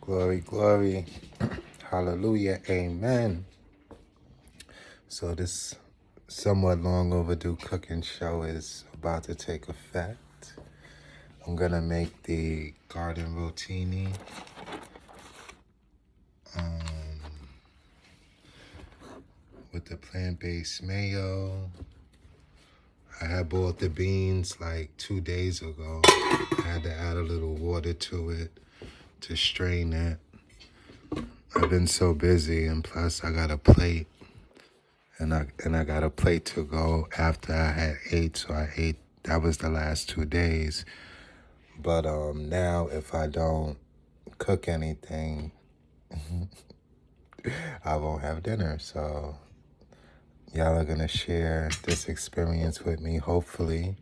Glory, glory. Hallelujah. Amen. So this somewhat long overdue cooking show is about to take effect. I'm gonna make the garden rotini with the plant-based mayo. I had bought the beans like 2 days ago. I had to add a little water to it to strain it. I've been so busy, and plus I got a plate, and I got a plate to go after I had ate. So I ate. That was the last 2 days. But now if I don't cook anything, I won't have dinner. So y'all are gonna share this experience with me, hopefully,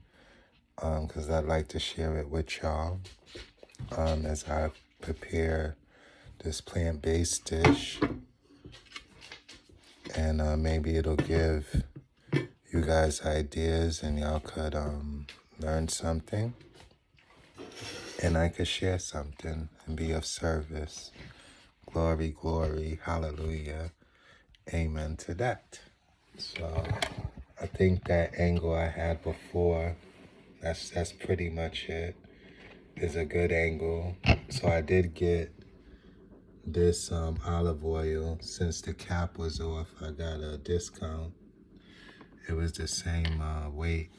because I'd like to share it with y'all as I prepare this plant-based dish, and maybe it'll give you guys ideas, and y'all could learn something, and I could share something and be of service. Glory, glory, hallelujah, amen to that. So I think that angle I had before, that's pretty much it, is a good angle. So I did get this olive oil. Since the cap was off, I got a discount. It was the same weight.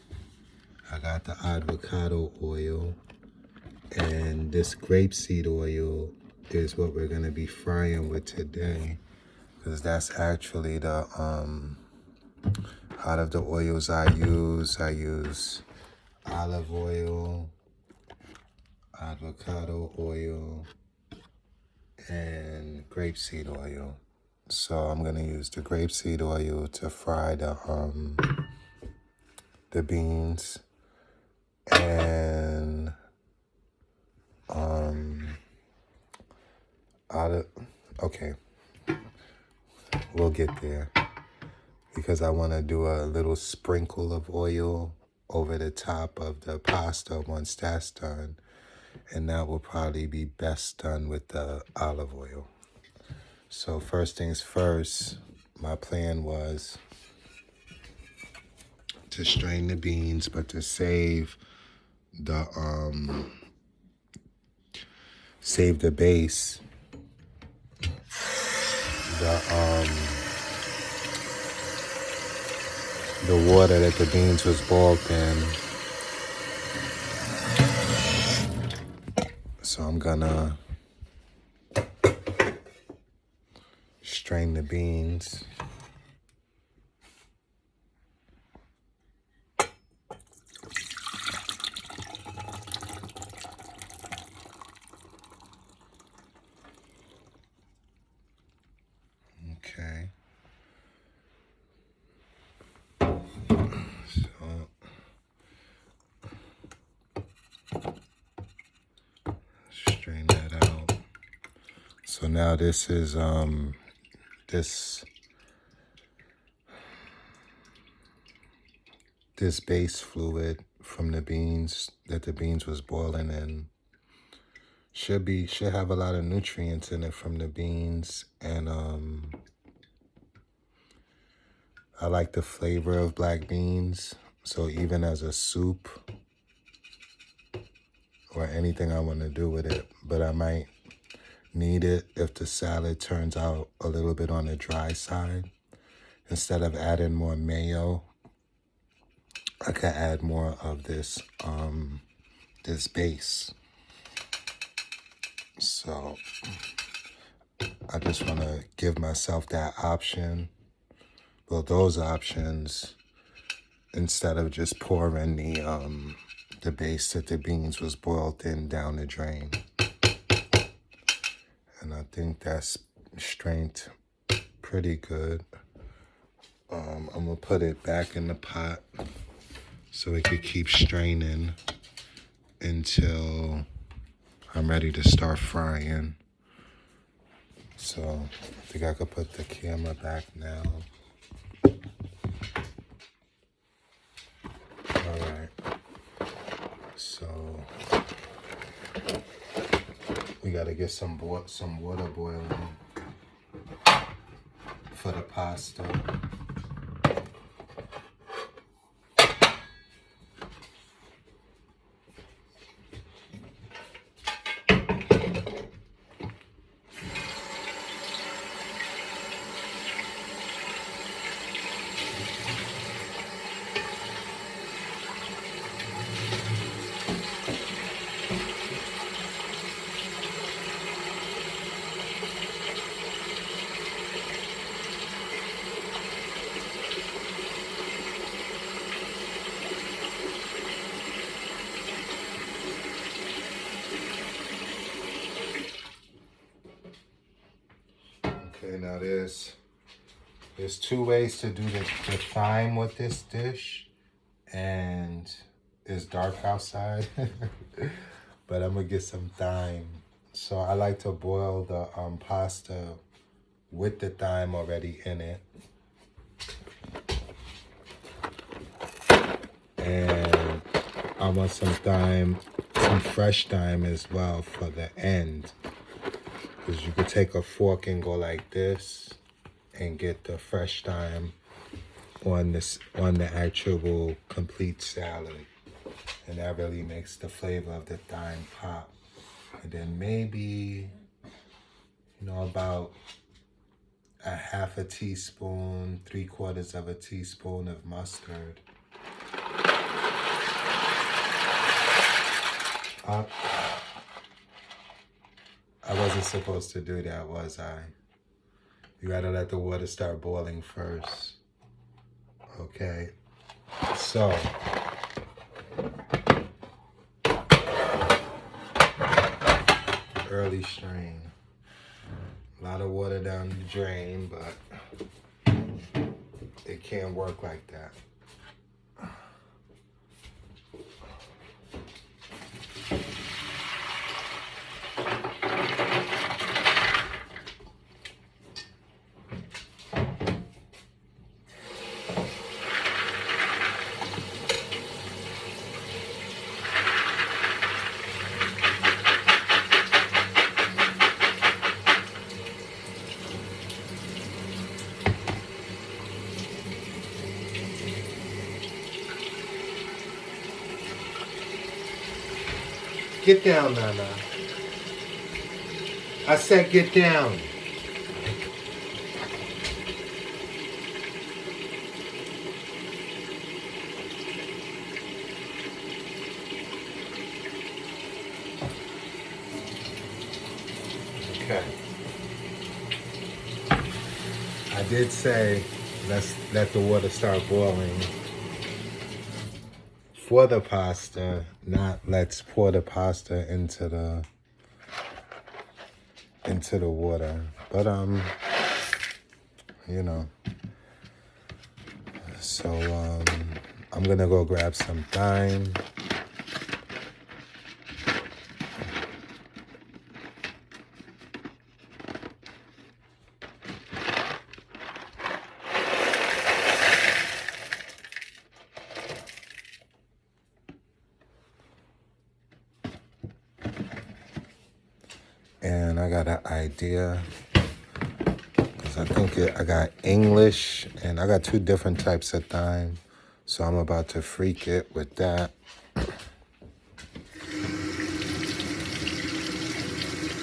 I got the avocado oil, and this grapeseed oil is what we're gonna be frying with today, because that's actually the out of the oils I use olive oil, avocado oil, and grapeseed oil. So I'm gonna use the grapeseed oil to fry the beans, and okay, we'll get there, because I want to do a little sprinkle of oil over the top of the pasta once that's done, and that will probably be best done with the olive oil. So first things first, my plan was to strain the beans, but to save the base, the water that the beans was boiled in. So I'm gonna strain the beans. Okay. So strain that out. So now this is this base fluid from the beans that the beans was boiling in should have a lot of nutrients in it from the beans, and I like the flavor of black beans. So even as a soup or anything I want to do with it, but I might need it if the salad turns out a little bit on the dry side. Instead of adding more mayo, I could add more of this this base. So I just want to give myself that option. Well, those options, instead of just pouring the base that the beans was boiled in down the drain. And I think that's strained pretty good. I'm gonna put it back in the pot so it could keep straining until I'm ready to start frying. So I think I could put the camera back now. All right. So we gotta get some water boiling for the pasta. Okay, now there's two ways to do the thyme with this dish, and it's dark outside, but I'm gonna get some thyme. So I like to boil the pasta with the thyme already in it, and I want some thyme, some fresh thyme as well for the end, because you could take a fork and go like this and get the fresh thyme on the actual complete salad, and that really makes the flavor of the thyme pop. And then maybe, about a half a teaspoon, 3/4 of a teaspoon of mustard. I wasn't supposed to do that, was I? You gotta let the water start boiling first. Okay, so early strain. A lot of water down the drain, but it can't work like that. Get down, Nana. I said get down. Okay. I did say let's let the water start boiling for the pasta, not let's pour the pasta into the water. But so I'm gonna go grab some thyme. And I got an idea, because I think I got English, and I got 2 different types of thyme. So I'm about to freak it with that.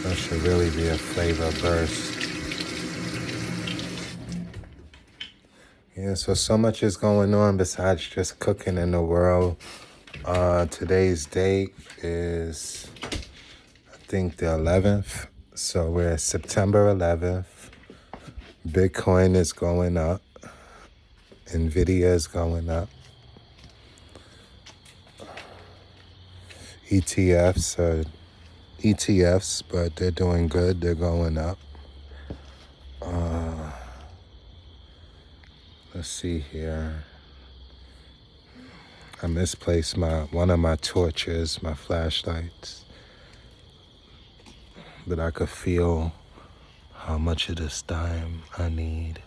That should really be a flavor burst. Yeah, so much is going on besides just cooking in the world. Today's date is, I think, the 11th. So we're September 11th. Bitcoin is going up. Nvidia is going up. ETFs are ETFs, but they're doing good. They're going up. Let's see here. I misplaced one of my torches, my flashlights. But I could feel how much of this thyme I need.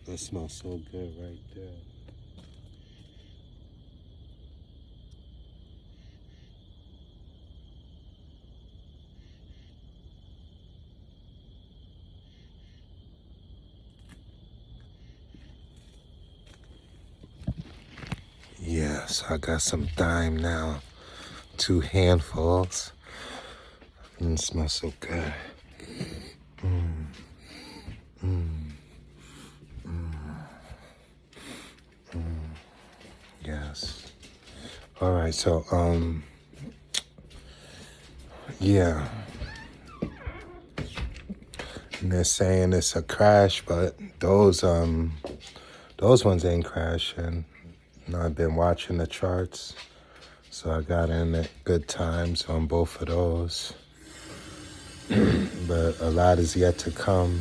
That smells so good right there. So I got some thyme now. 2 handfuls. And it smells so good. Yes. All right, so yeah. And they're saying it's a crash, but those ones ain't crashing. And I've been watching the charts, so I got in at good times on both of those. But a lot is yet to come.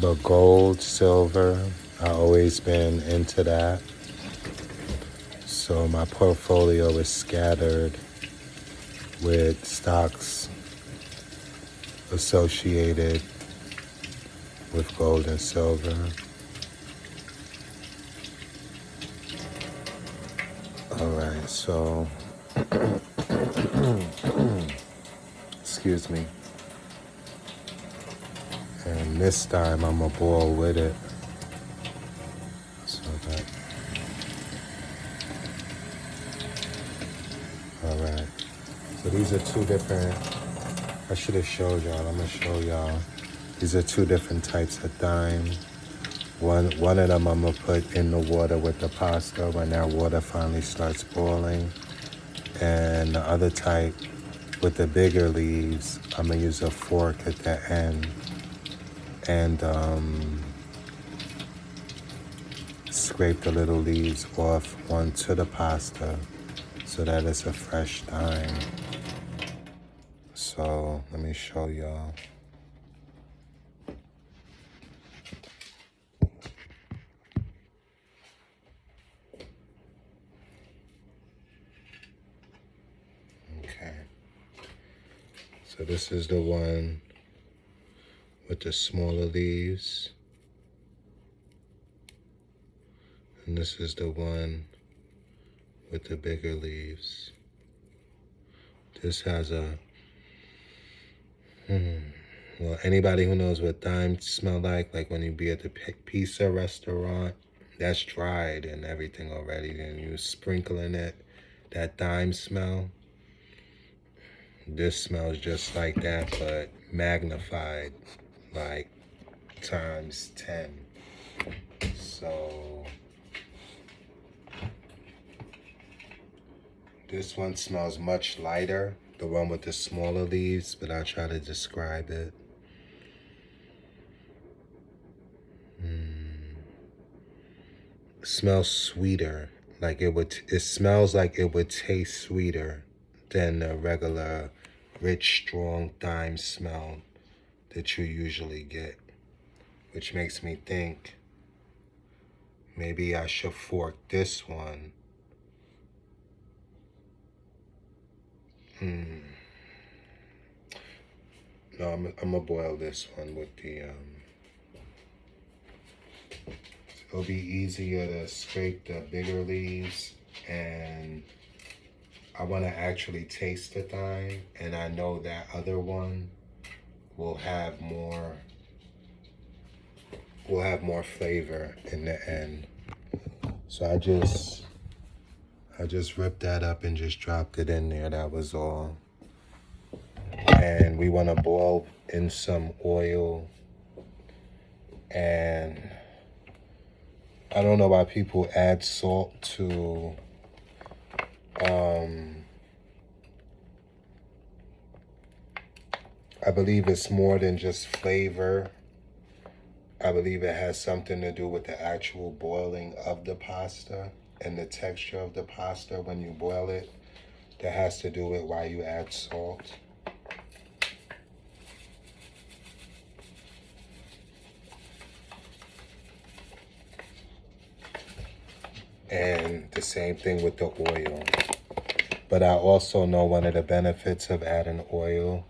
But gold, silver, I've always been into that. So my portfolio is scattered with stocks associated with gold and silver. All right, so, excuse me. And this time I'm gonna boil with it. So that, all right. So these are 2 different, I should have showed y'all, I'm gonna show y'all. These are 2 different types of thyme. One of them I'm gonna put in the water with the pasta when that water finally starts boiling. And the other type with the bigger leaves, I'm gonna use a fork at the end and scrape the little leaves off onto the pasta so that it's a fresh thyme. So let me show y'all. Okay. So this is the one with the smaller leaves. And this is the one with the bigger leaves. This has a, well, anybody who knows what thyme smell like when you be at the pizza restaurant, that's dried and everything already, and you sprinkling it, that thyme smell. This smells just like that, but magnified, like times 10. So this one smells much lighter, the one with the smaller leaves, but I'll try to describe it. It smells sweeter, it smells like it would taste sweeter than the regular rich, strong thyme smell that you usually get, which makes me think maybe I should fork this one. No, I'm gonna boil this one with the, it'll be easier to scrape the bigger leaves, and I wanna actually taste the thyme, and I know that other one will have more flavor in the end. So I just ripped that up and just dropped it in there, that was all. And we want to boil in some oil. And I don't know why people add salt to I believe it's more than just flavor. I believe it has something to do with the actual boiling of the pasta and the texture of the pasta when you boil it. That has to do with why you add salt. And the same thing with the oil. But I also know one of the benefits of adding oil.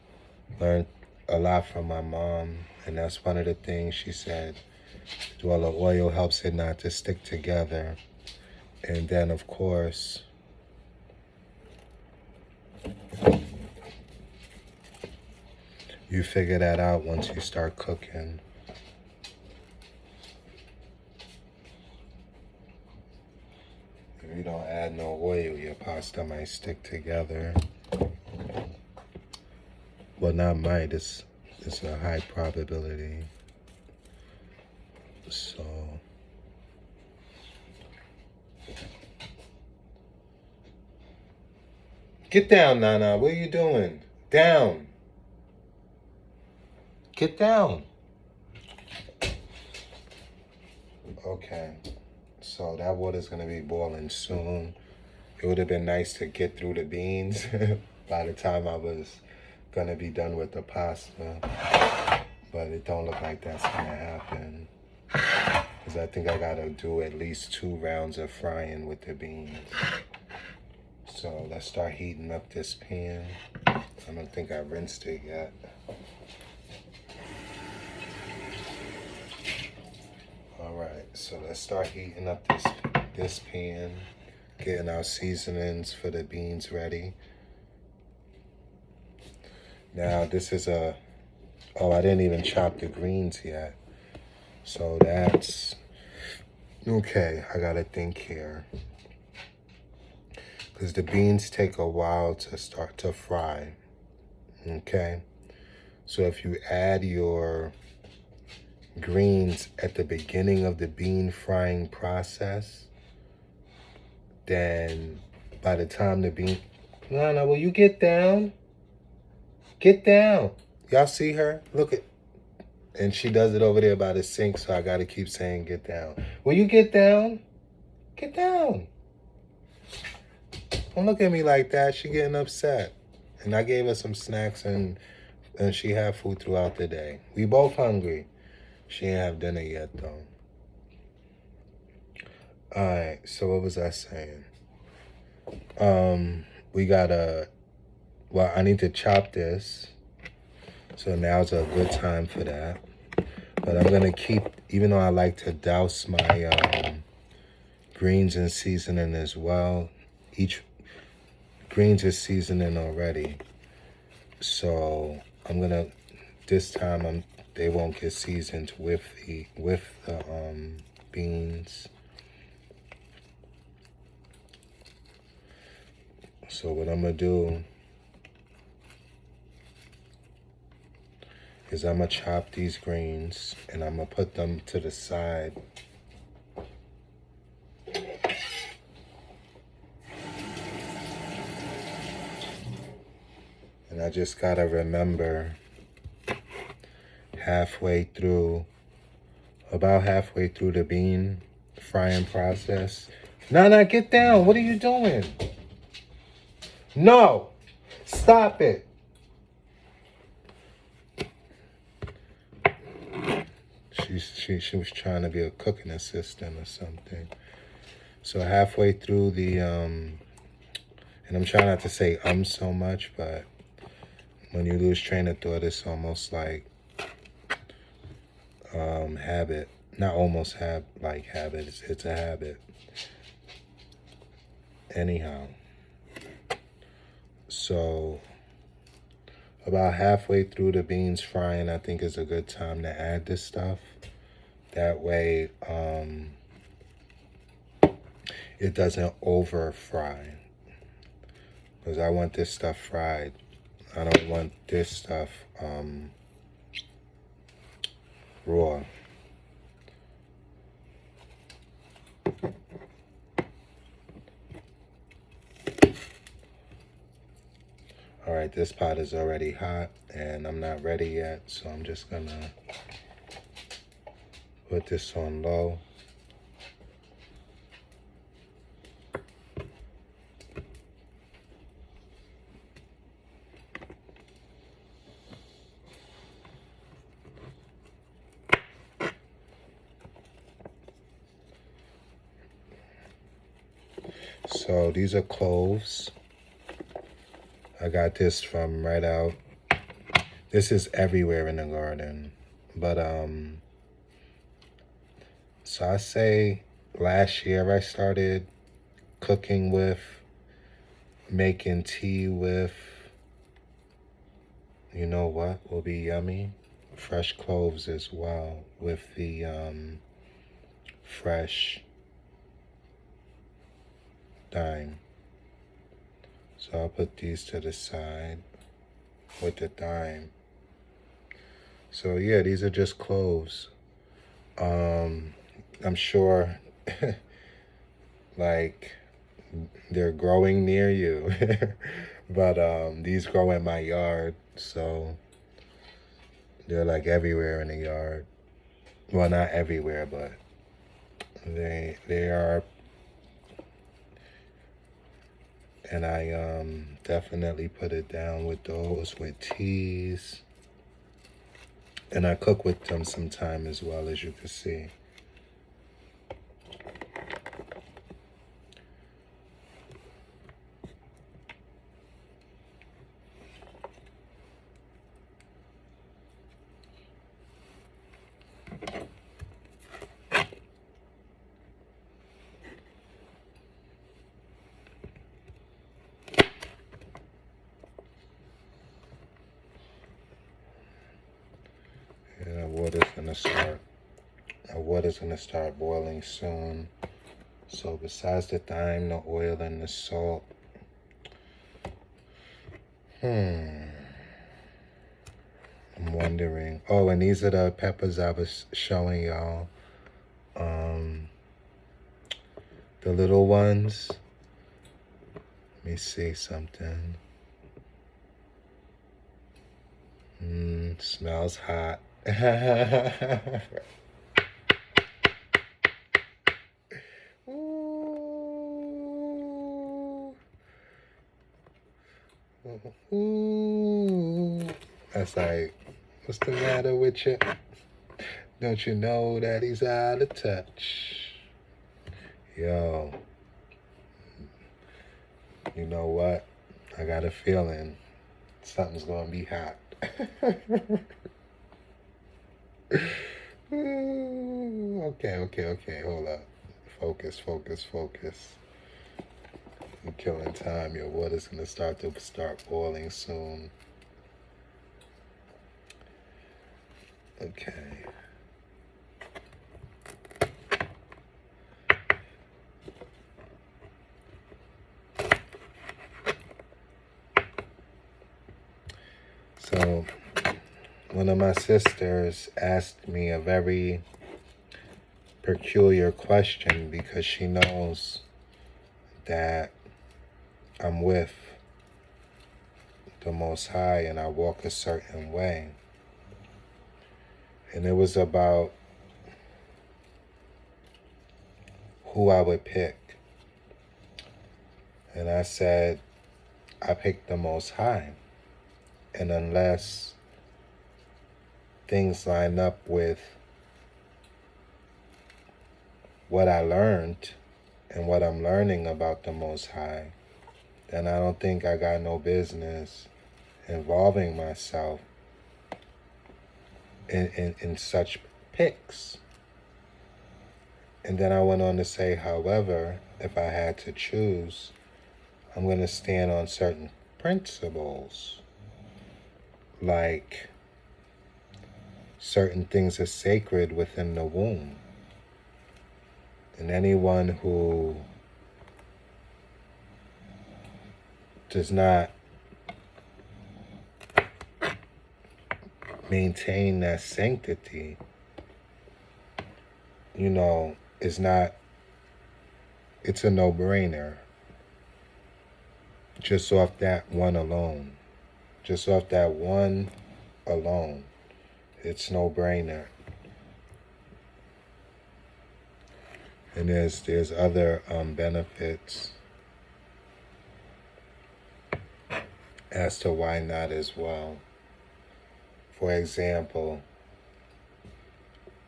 Learned a lot from my mom, and that's one of the things she said. Well, the oil helps it not to stick together. And then, of course, you figure that out once you start cooking. If you don't add no oil, your pasta might stick together. Well, not might. It's a high probability. So get down, Nana. What are you doing? Down. Get down. Okay. So that water's gonna be boiling soon. It would have been nice to get through the beans by the time I was gonna be done with the pasta. But it don't look like that's gonna happen. Because I think I gotta do at least 2 rounds of frying with the beans. So let's start heating up this pan. I don't think I rinsed it yet. All right, so let's start heating up this pan, getting our seasonings for the beans ready. Now this is I didn't even chop the greens yet. So that's, okay, I gotta think here. Because the beans take a while to start to fry, okay? So if you add your greens at the beginning of the bean frying process, then by the time the bean, Nana, will you get down? Get down. Y'all see her? Look at, and she does it over there by the sink, so I gotta keep saying get down. Will you get down? Get down. Don't look at me like that. She getting upset. And I gave her some snacks and she had food throughout the day. We both hungry. She didn't have dinner yet though. Alright, so what was I saying? We gotta, well, I need to chop this. So now's a good time for that. But I'm gonna keep, even though I like to douse my greens in seasoning as well. Each greens is seasoning already. So I'm gonna, this time they won't get seasoned with the beans. So what I'm gonna do is I'm gonna chop these greens and I'm gonna put them to the side. And I just gotta remember about halfway through the bean frying process. Nana, get down. What are you doing? No, stop it. She was trying to be a cooking assistant or something. So halfway through the, and I'm trying not to say so much, but when you lose train of thought, it's almost like habit. Not almost like habit, it's a habit. Anyhow, so about halfway through the beans frying, I think is a good time to add this stuff. That way, it doesn't over fry. Because I want this stuff fried. I don't want this stuff raw. All right, this pot is already hot and I'm not ready yet, so I'm just gonna put this on low. So these are cloves. I got this from right out. This is everywhere in the garden. But so I say last year I started cooking with, making tea with, you know what will be yummy? Fresh cloves as well with the fresh thyme. So I'll put these to the side with the thyme. So yeah, these are just cloves. I'm sure like they're growing near you. But these grow in my yard, so they're like everywhere in the yard. Well, not everywhere, but they are. And I definitely put it down with those with teas. And I cook with them sometime as well, as you can see. And our water's gonna start boiling soon. So besides the thyme, the oil, and the salt, I'm wondering. Oh, and these are the peppers I was showing y'all. The little ones. Let me see something. Smells hot. Ooh. Ooh. That's like, what's the matter with you? Don't you know that he's out of touch? Yo, you know what? I got a feeling something's gonna be hot. Okay. Hold up. Focus. You're killing time. Your water's gonna start boiling soon. Okay. So, one of my sisters asked me a very peculiar question because she knows that I'm with the Most High and I walk a certain way. And it was about who I would pick. And I said, I picked the Most High. And unless things line up with what I learned and what I'm learning about the Most High, then I don't think I got no business involving myself in such picks. And then I went on to say, however, if I had to choose, I'm going to stand on certain principles, like certain things are sacred within the womb. And anyone who does not maintain that sanctity, is not, it's a no-brainer. Just off that one alone. Just off that one alone. It's no-brainer. And there's other benefits as to why not as well. For example,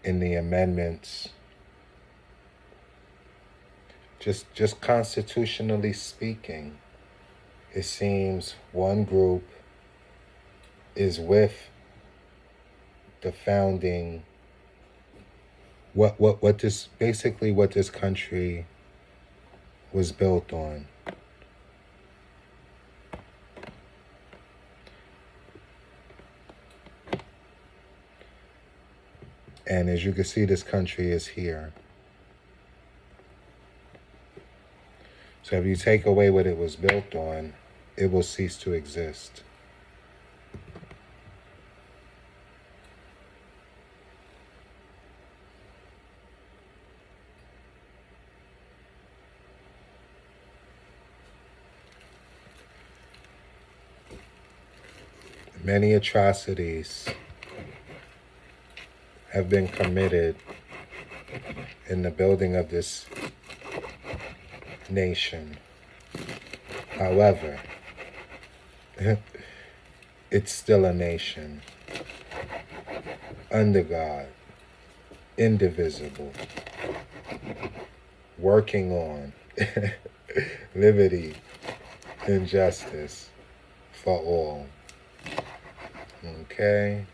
in the amendments, just constitutionally speaking, it seems one group is with the founding, what this country was built on. And as you can see, this country is here. So if you take away what it was built on, it will cease to exist. Many atrocities have been committed in the building of this nation. However, it's still a nation under God, indivisible, working on liberty and justice for all. Okay?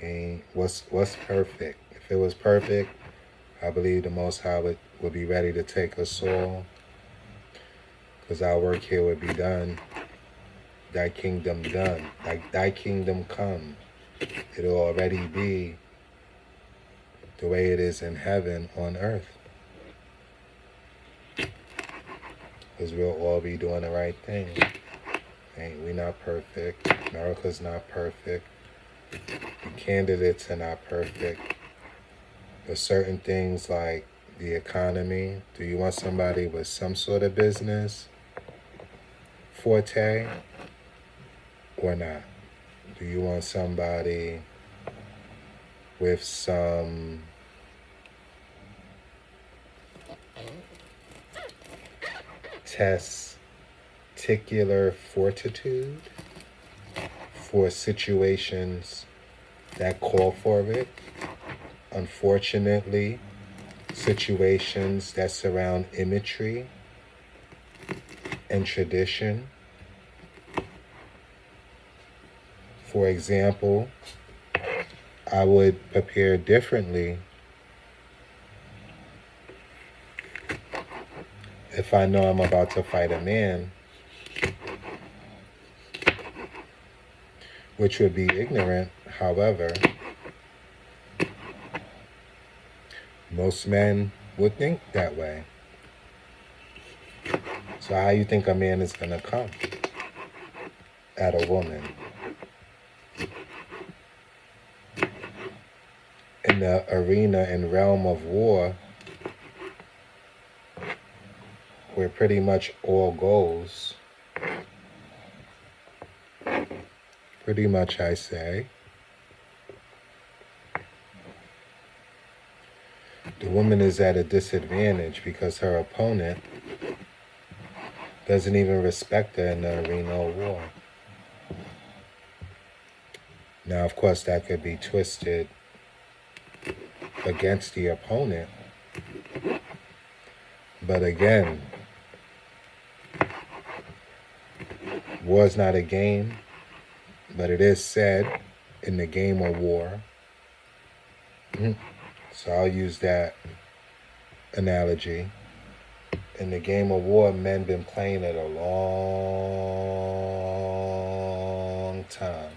And what's perfect? If it was perfect, I believe the Most High would be ready to take us all, because our work here would be done. Thy kingdom done. Thy kingdom come. It'll already be the way it is in heaven on earth. Because we'll all be doing the right thing. Ain't we not perfect? America's not perfect. The candidates are not perfect. There's certain things like the economy. Do you want somebody with some sort of business forte or not? Do you want somebody with some testicular fortitude for situations that call for it? Unfortunately, situations that surround imagery and tradition. For example, I would prepare differently if I know I'm about to fight a man, which would be ignorant. However, most men would think that way. So how you think a man is going to come at a woman? In the arena and realm of war, where pretty much all goes, pretty much I say, the woman is at a disadvantage because her opponent doesn't even respect her in the arena of war. Now, of course, that could be twisted against the opponent. But again, war is not a game, but it is said in the game of war. So I'll use that analogy. In the game of war, men been playing it a long time.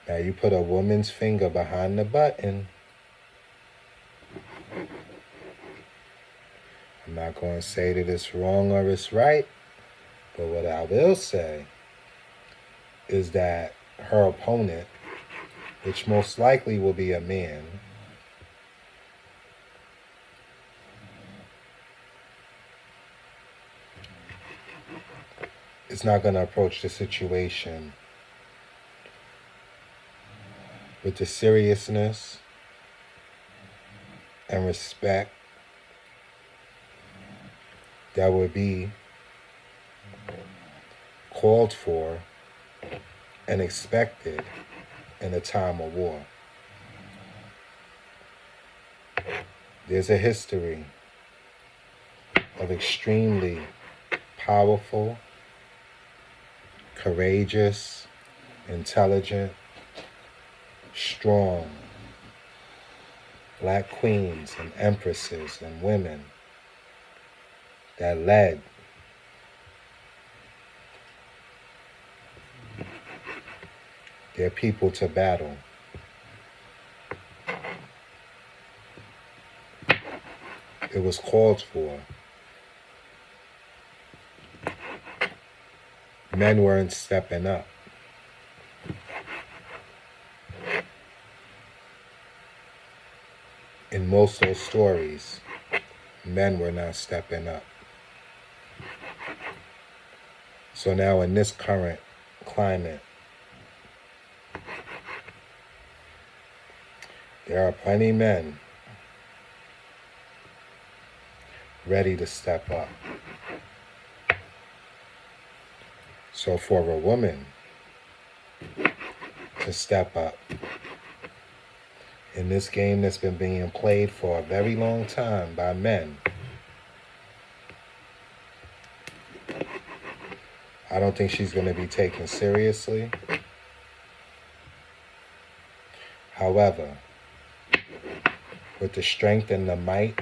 Now you put a woman's finger behind the button. I'm not going to say that it's wrong or it's right, but what I will say is that her opponent, which most likely will be a man, is not going to approach the situation with the seriousness and respect that would be called for and expected in a time of war. There's a history of extremely powerful, courageous, intelligent, strong black queens and empresses and women that led their people to battle. It was called for. Men weren't stepping up. In most of those stories, men were not stepping up. So now in this current climate, there are plenty of men ready to step up. So for a woman to step up in this game that's been being played for a very long time by men, I don't think she's going to be taken seriously. However, with the strength and the might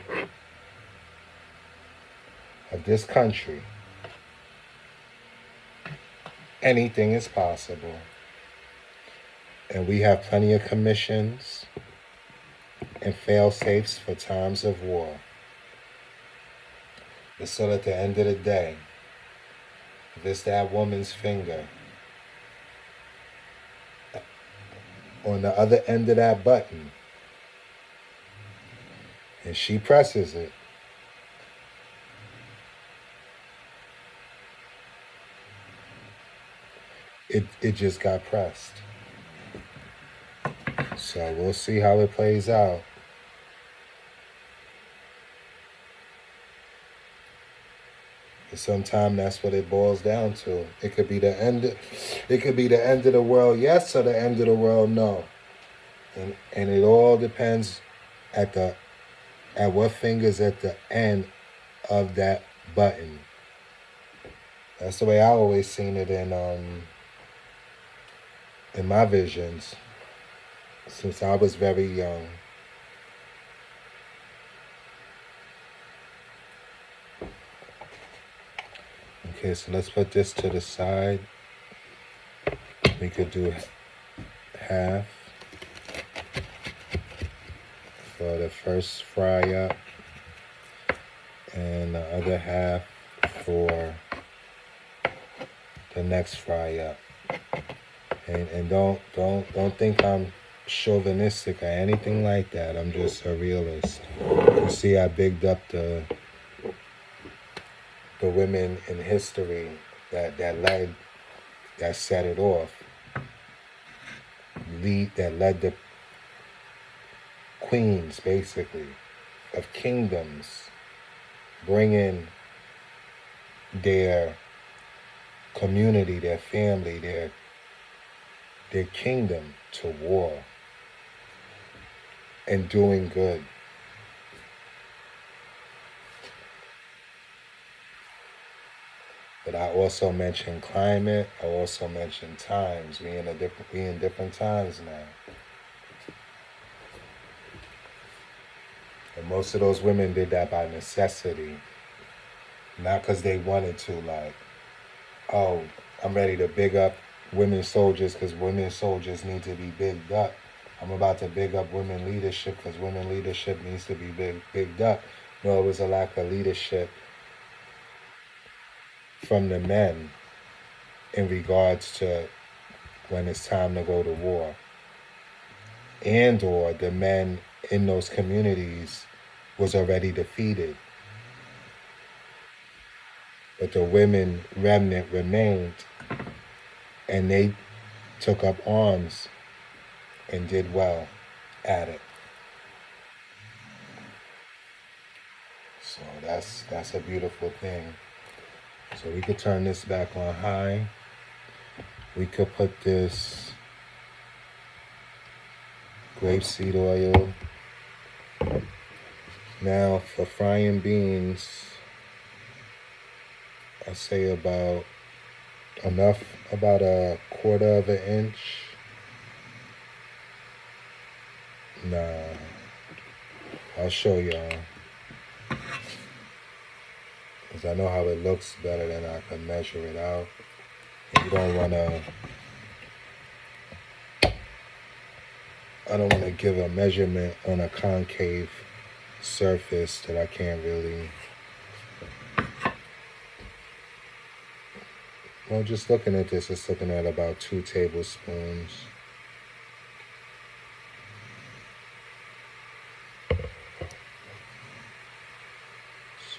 of this country, anything is possible. And we have plenty of commissions and fail-safes for times of war. But still, at the end of the day, if it's that woman's finger on the other end of that button, and she presses it, it just got pressed. So we'll see how it plays out. And sometimes that's what it boils down to. It could be the end of the world, yes, or the end of the world, no. And it all depends at what finger's at the end of that button. That's the way I always seen it in my visions since I was very young. Okay, so let's put this to the side. We could do half for the first fry up and the other half for the next fry up. And don't think I'm chauvinistic or anything like that. I'm just a realist. You see, I bigged up the women in history that set it off. That led the queens, basically, of kingdoms, bringing their community, their family, their kingdom to war and doing good. But I also mentioned climate. I also mentioned times. We in different times now. And most of those women did that by necessity. Not because they wanted to, like, oh, I'm ready to big up women soldiers because women soldiers need to be bigged up. I'm about to big up women leadership because women leadership needs to be bigged up. No, it was a lack of leadership from the men in regards to when it's time to go to war. And or the men in those communities was already defeated. But the women remnant remained, and they took up arms and did well at it. So that's a beautiful thing. So we could turn this back on high. We could put this grapeseed oil. Now for frying beans, I say about a quarter of an inch. Nah, I'll show y'all. Because I know how it looks better than I can measure it out. And I don't want to give a measurement on a concave surface that I can't really. Well, just looking at this, it's looking at about 2 tablespoons.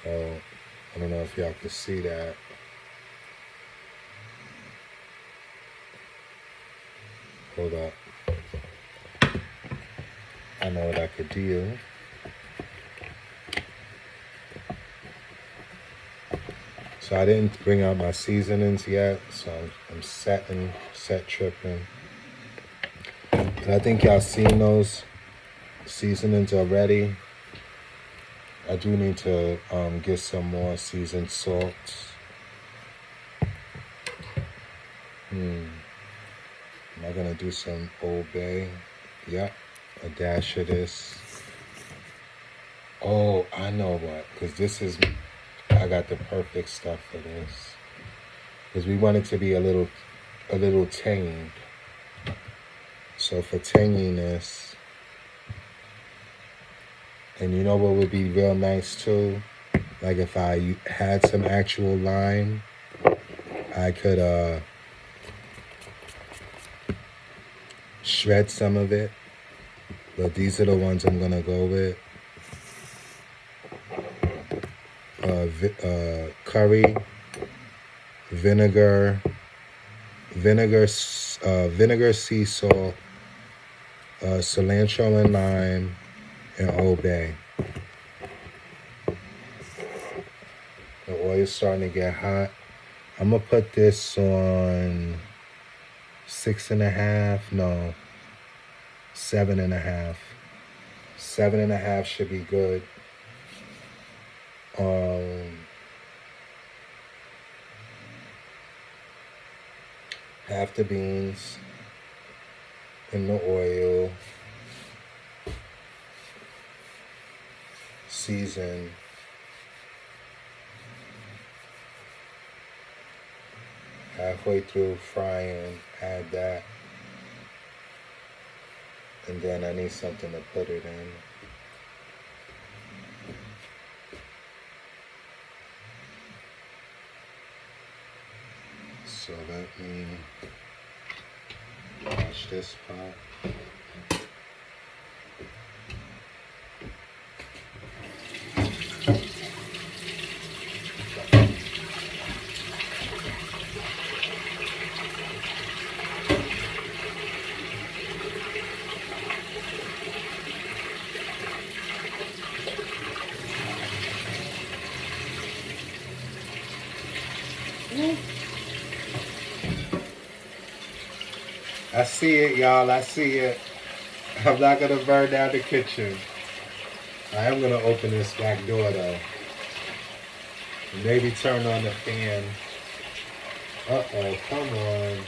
So, I don't know if y'all can see that. Hold up. I know what I could do. So I didn't bring out my seasonings yet, so I'm set tripping. And I think y'all seen those seasonings already. I do need to get some more seasoned salts. Am I gonna do some Old Bay? Yep, a dash of this. Oh, I know what, because I got the perfect stuff for this. Because we want it to be a little tangy. So for tanginess, and you know what would be real nice too? Like if I had some actual lime, I could shred some of it. But these are the ones I'm gonna go with. Curry, vinegar, sea salt, cilantro and lime, and Old Bay. The oil's starting to get hot. I'm gonna put this on 6.5. No, 7.5. 7.5 should be good. Half the beans in the oil, season. Halfway through frying, add that. And then I need something to put it in. So let me wash this pot. I see it, y'all. I see it. I'm not going to burn down the kitchen. I am going to open this back door, though. And maybe turn on the fan. Uh-oh, come on.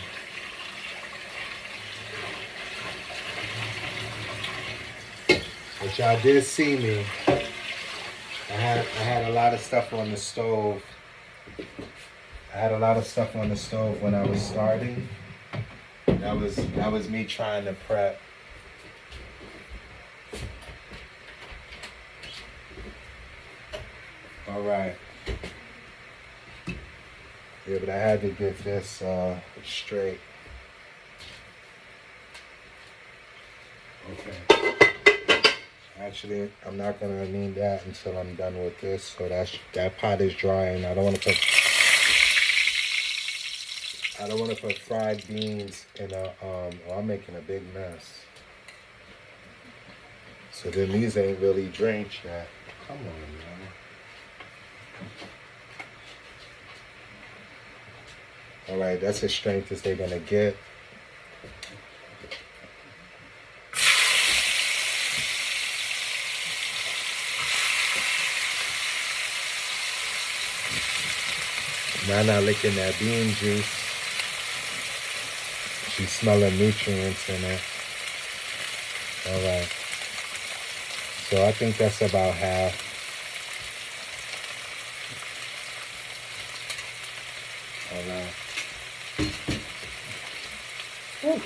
But y'all did see me. I had a lot of stuff on the stove. I had a lot of stuff on the stove when I was starting. That was me trying to prep. All right. Yeah, but I had to get this straight. Okay. Actually, I'm not gonna need that until I'm done with this. So that pot is dry, and I don't want to put fried beans in a I'm making a big mess. So then these ain't really drenched yet. Come on, man. All right, that's as strength as they're gonna get. Nana licking that bean juice. She's smelling nutrients in it. All right. So I think that's about half. All right. Whew.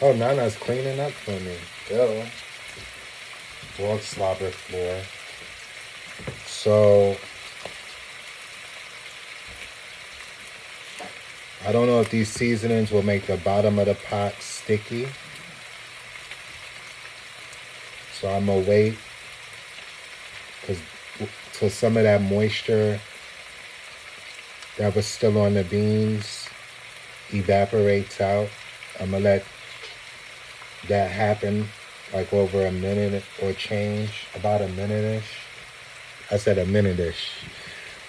Oh, Nana's cleaning up for me. Yo. dog slobber floor. So I don't know if these seasonings will make the bottom of the pot sticky. So I'm gonna wait because till some of that moisture that was still on the beans evaporates out. I'm gonna let that happen like over a minute or change, about a minute-ish. I said a minute-ish.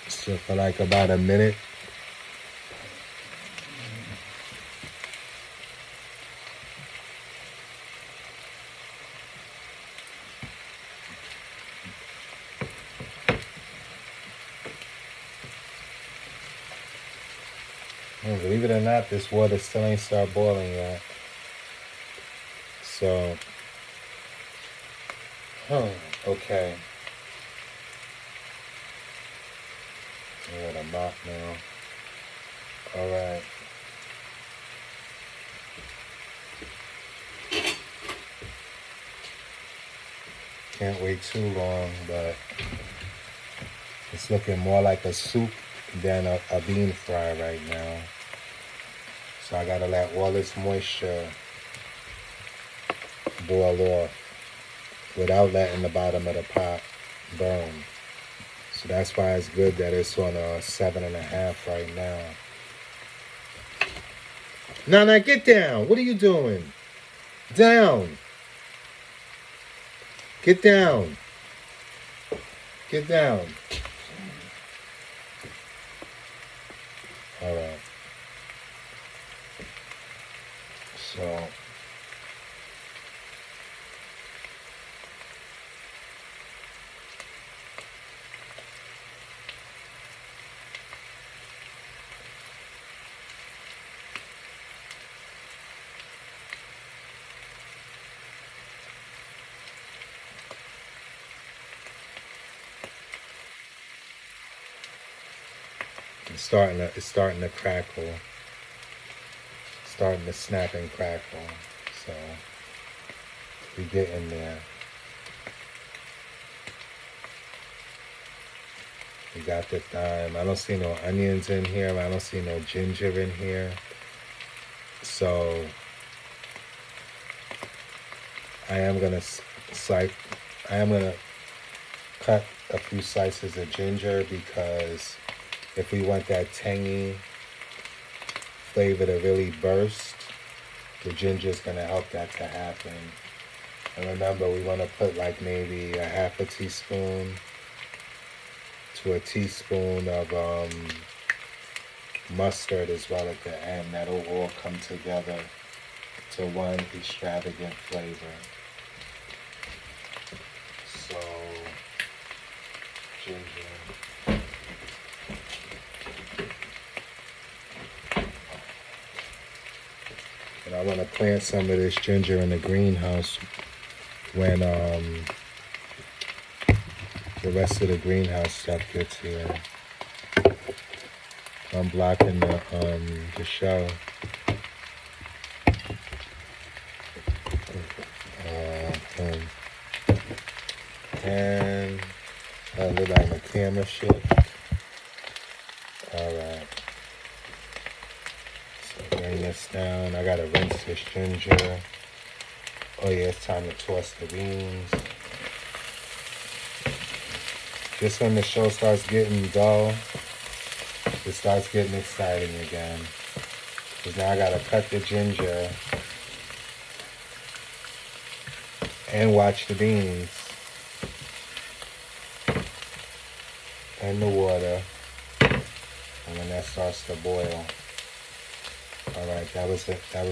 So for like about a minute. And believe it or not, this water still ain't start boiling yet. So, okay. I got a mop now. All right. Can't wait too long, but it's looking more like a soup than a bean fry right now. So I gotta let all this moisture boil off without letting the bottom of the pot burn. So that's why it's good that it's on a 7.5 right now. Nana, get down. What are you doing? Down. Get down. Get down. All right. So it's starting to crackle. Starting to snap and crackle. So we get in there. We got the thyme. I don't see no onions in here. I don't see no ginger in here. So I am gonna cut a few slices of ginger because if we want that tangy flavor to really burst, the ginger is gonna help that to happen. And remember, we want to put like maybe a half a teaspoon to a teaspoon of mustard as well at the end. That'll all come together to one extravagant flavor. So, ginger. And I want to plant some of this ginger in the greenhouse when the rest of the greenhouse stuff gets here. I'm blocking the show. And I look like my camera shit. Alright. So bring this down. I gotta rinse this ginger. Oh yeah, it's time to toss the beans. Just when the show starts getting dull, it starts getting exciting again. Because now I gotta cut the ginger and watch the beans and the water. And when that starts to boil. Alright, that was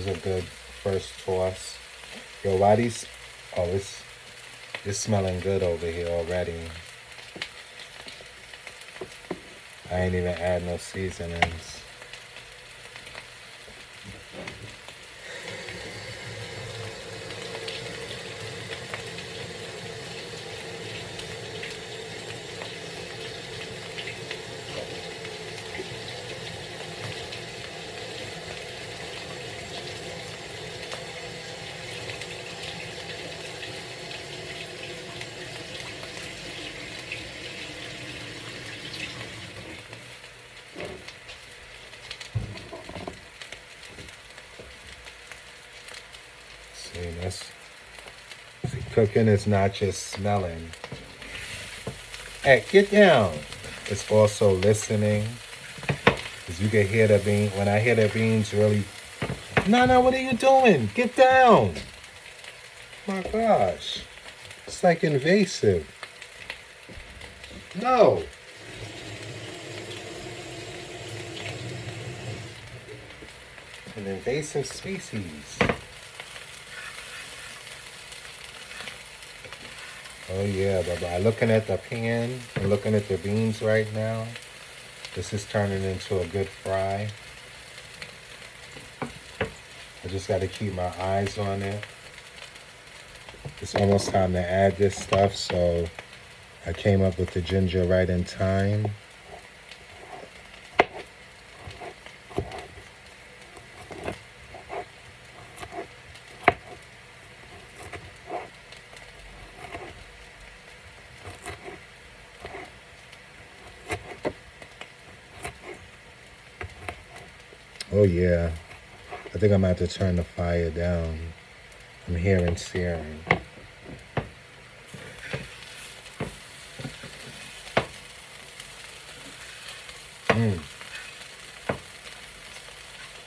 a good first toss. Yo, why these it's smelling good over here already. I ain't even add no seasonings. See, cooking is not just smelling. Hey, get down. It's also listening. Because you can hear the bean. When I hear the beans really... No, what are you doing? Get down. My gosh. It's like invasive. No. An invasive species. Oh yeah, but by looking at the pan and looking at the beans right now, this is turning into a good fry. I just got to keep my eyes on it. It's almost time to add this stuff, so I came up with the ginger right in time. Oh yeah, I think I'm about to turn the fire down. I'm hearing searing.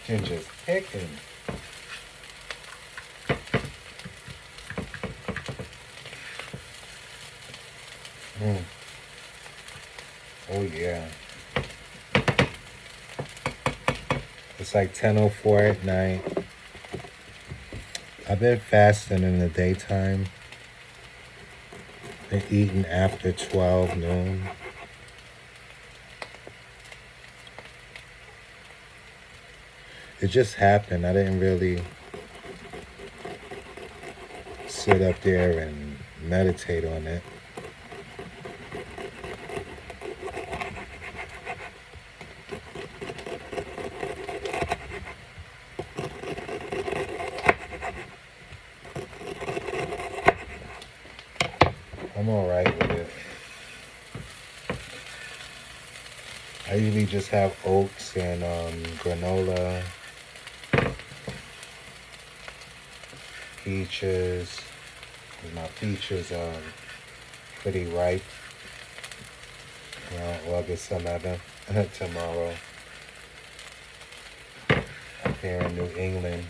Ginger's picking. Oh yeah. It's like 10:04 at night. I've been fasting in the daytime. Been eating after 12 noon. It just happened. I didn't really sit up there and meditate on it. I'm all right with it. I usually just have oats and granola, peaches. My peaches are pretty ripe. Around August 11th, tomorrow, up here in New England.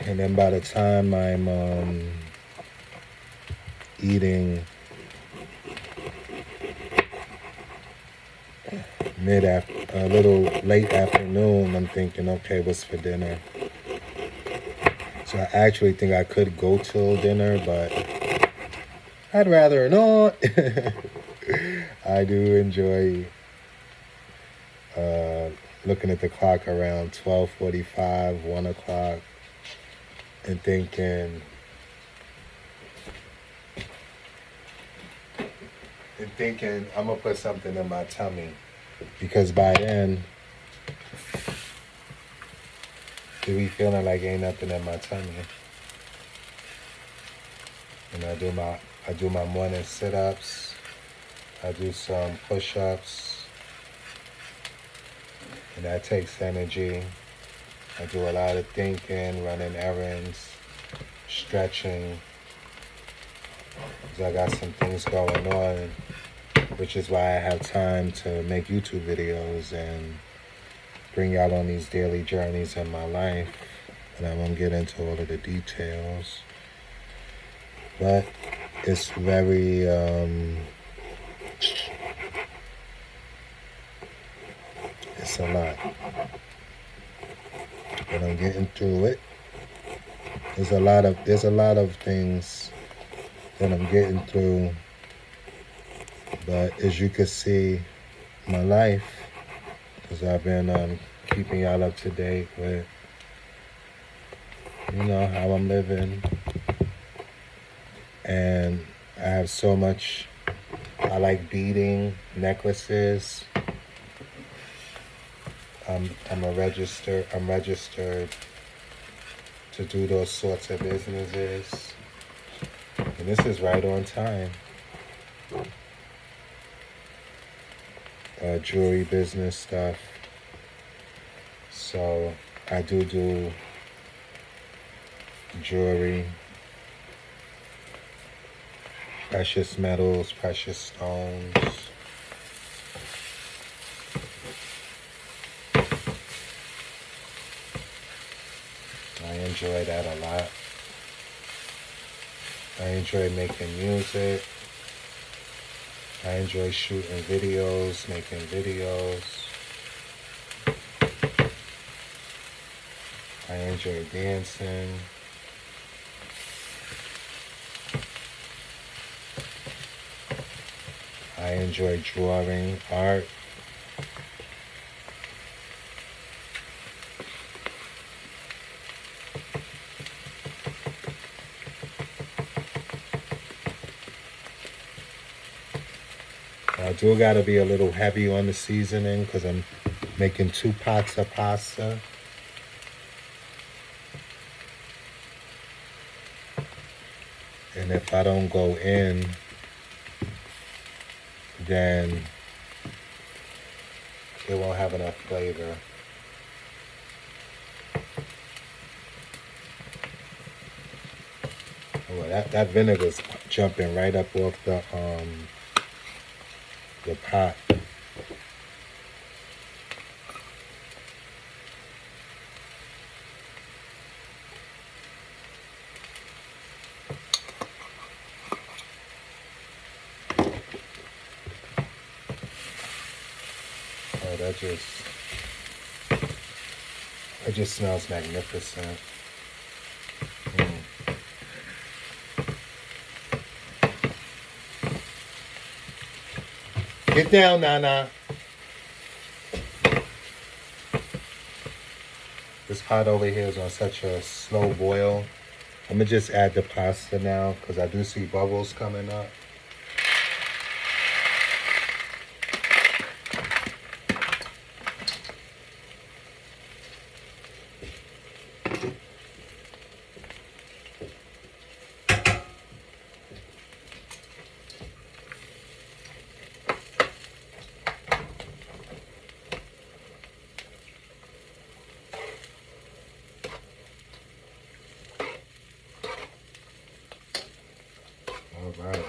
And then by the time I'm eating a little late afternoon, I'm thinking, okay, what's for dinner? So I actually think I could go till dinner, but I'd rather not. I do enjoy looking at the clock around 12:45, 1 o'clock, and thinking I'm going to put something in my tummy. Because by then, to be feeling like ain't nothing in my tummy. And I do my morning sit-ups. I do some push-ups. And that takes energy. I do a lot of thinking, running errands, stretching. So I got some things going on, which is why I have time to make YouTube videos and bring y'all on these daily journeys in my life. And I won't get into all of the details. But it's very, it's a lot. But I'm getting through it. There's a lot of things that I'm getting through. But as you can see, my life, because I've been keeping y'all up to date with, how I'm living. And I have so much. I like beading, necklaces. I'm registered to do those sorts of businesses. And this is right on time. Jewelry business stuff. So I do jewelry, precious metals, precious stones. I enjoy that a lot. I enjoy making music. I enjoy shooting videos, making videos. I enjoy dancing. I enjoy drawing, art. I do gotta be a little heavy on the seasoning because I'm making 2 pots of pasta. And if I don't go in, then it won't have enough flavor. Oh, that vinegar's jumping right up off the pot. Oh, that just smells magnificent. Get down, Nana. This pot over here is on such a slow boil. I'm gonna just add the pasta now because I do see bubbles coming up. All right.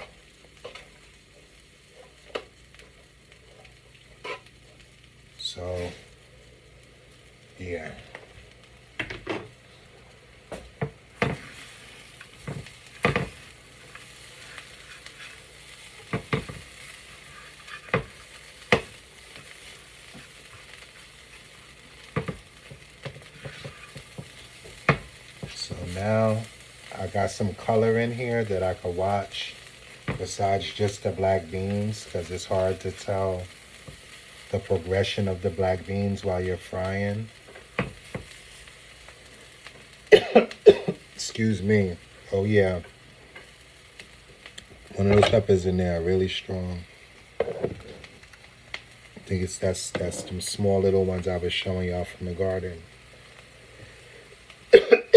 So, yeah. So now I got some color in here that I could watch besides just the black beans because it's hard to tell the progression of the black beans while you're frying. Excuse me. Oh yeah. One of those peppers in there are really strong. I think that's some small little ones I was showing y'all from the garden.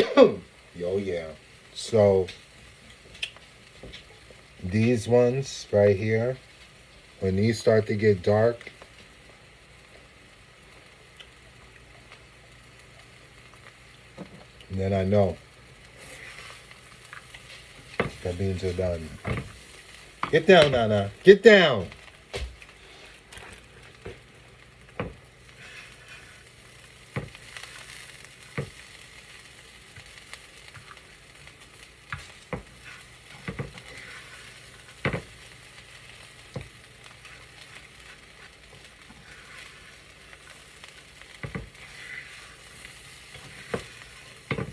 Oh yeah. So these ones right here, when these start to get dark, then I know the beans are done. Get down, Nana. Get down.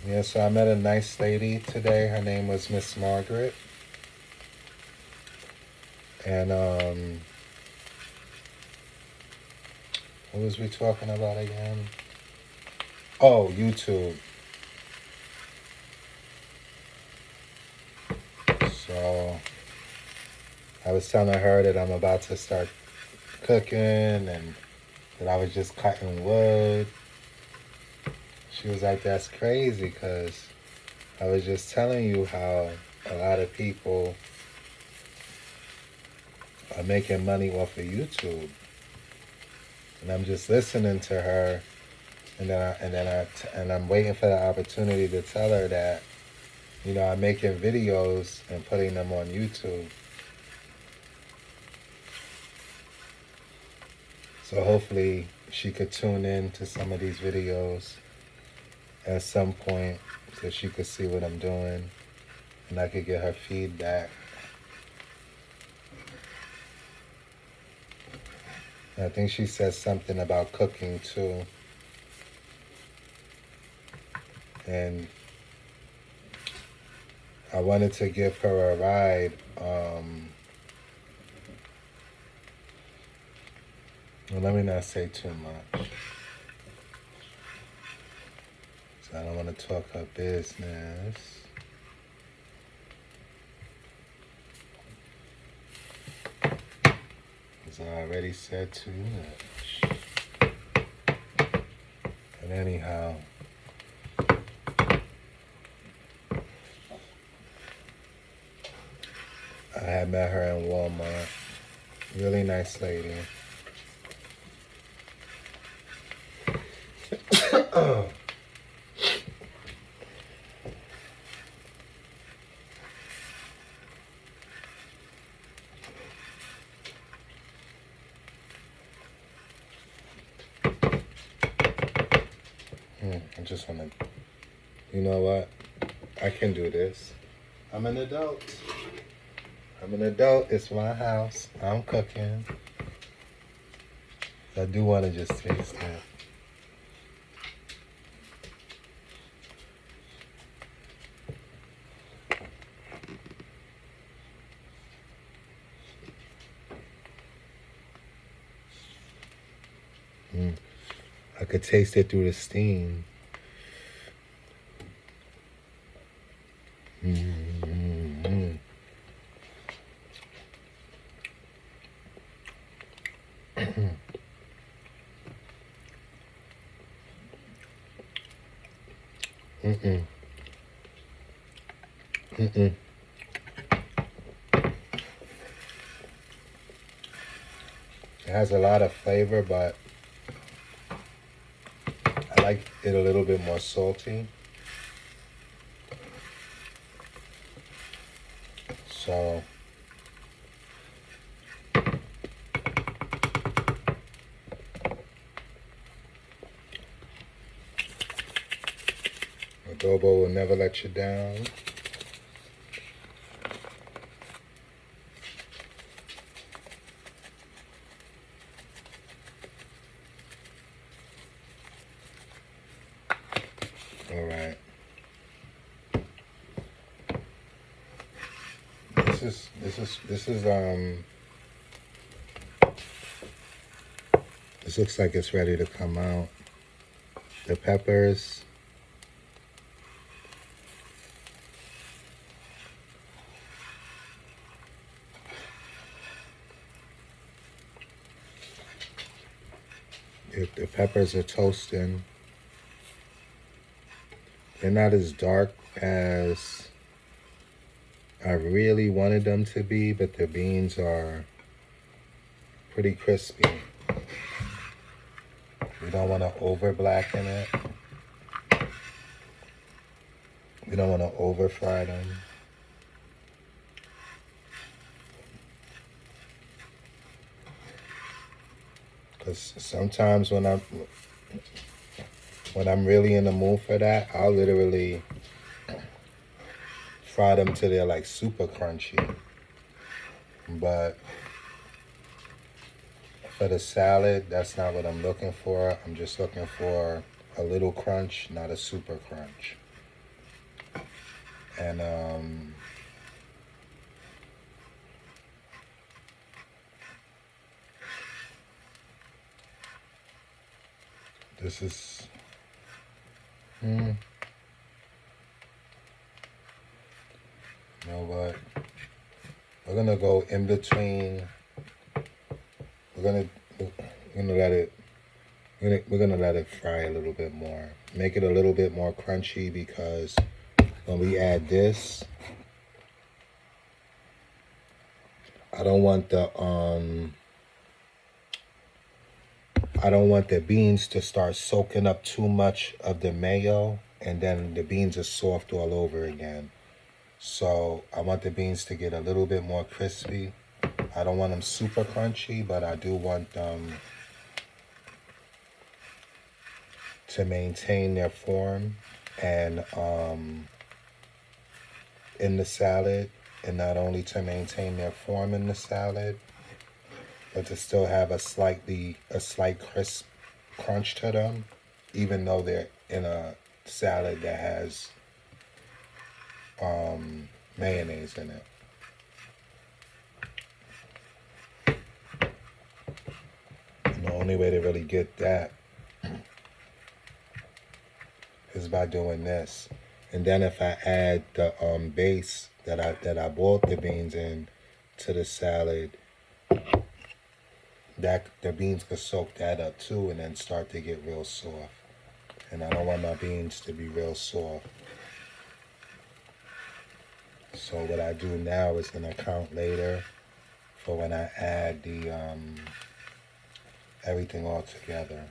Yeah, so I met a nice lady today. Her name was Miss Margaret. And what was we talking about again? Oh, YouTube. So I was telling her that I'm about to start cooking and that I was just cutting wood. She was like, that's crazy because I was just telling you how a lot of people are making money off of YouTube. And I'm just listening to her and I'm waiting for the opportunity to tell her that, you know, I'm making videos and putting them on YouTube. So hopefully she could tune in to some of these videos at some point so she could see what I'm doing and I could get her feedback. And I think she said something about cooking too. And I wanted to give her a ride. Well, let me not say too much. So I don't want to talk her business. As I already said too much. But anyhow, I had met her in Walmart. Really nice lady. I just want to, you know what? I can do this. I'm an adult. I'm an adult. It's my house. I'm cooking. I do want to just taste it. I could taste it through the steam. Mm-hmm. Mm-mm. Mm-mm. It has a lot of flavor, but I like it a little bit more salty. So adobo will never let you down. All right. This looks like it's ready to come out. The peppers. If the peppers are toasting, they're not as dark as I really wanted them to be, but the beans are pretty crispy. We don't want to over blacken it. We don't want to over fry them. Because sometimes when I'm really in the mood for that, I'll literally fry them till they're like super crunchy. But for the salad, that's not what I'm looking for. I'm just looking for a little crunch, not a super crunch. And this is you know what? We're gonna go in between. We're gonna let it we're gonna let it fry a little bit more. Make it a little bit more crunchy because when we add this, I don't want I don't want the beans to start soaking up too much of the mayo, and then the beans are soft all over again. So I want the beans to get a little bit more crispy. I don't want them super crunchy, but I do want them to maintain their form and in the salad, and not only to maintain their form in the salad, but to still have a slight crisp crunch to them, even though they're in a salad that has mayonnaise in it. And the only way to really get that is by doing this. And then if I add the base that I boiled the beans in to the salad, that the beans could soak that up too, and then start to get real soft. And I don't want my beans to be real soft. So what I do now is gonna count later for when I add the everything all together.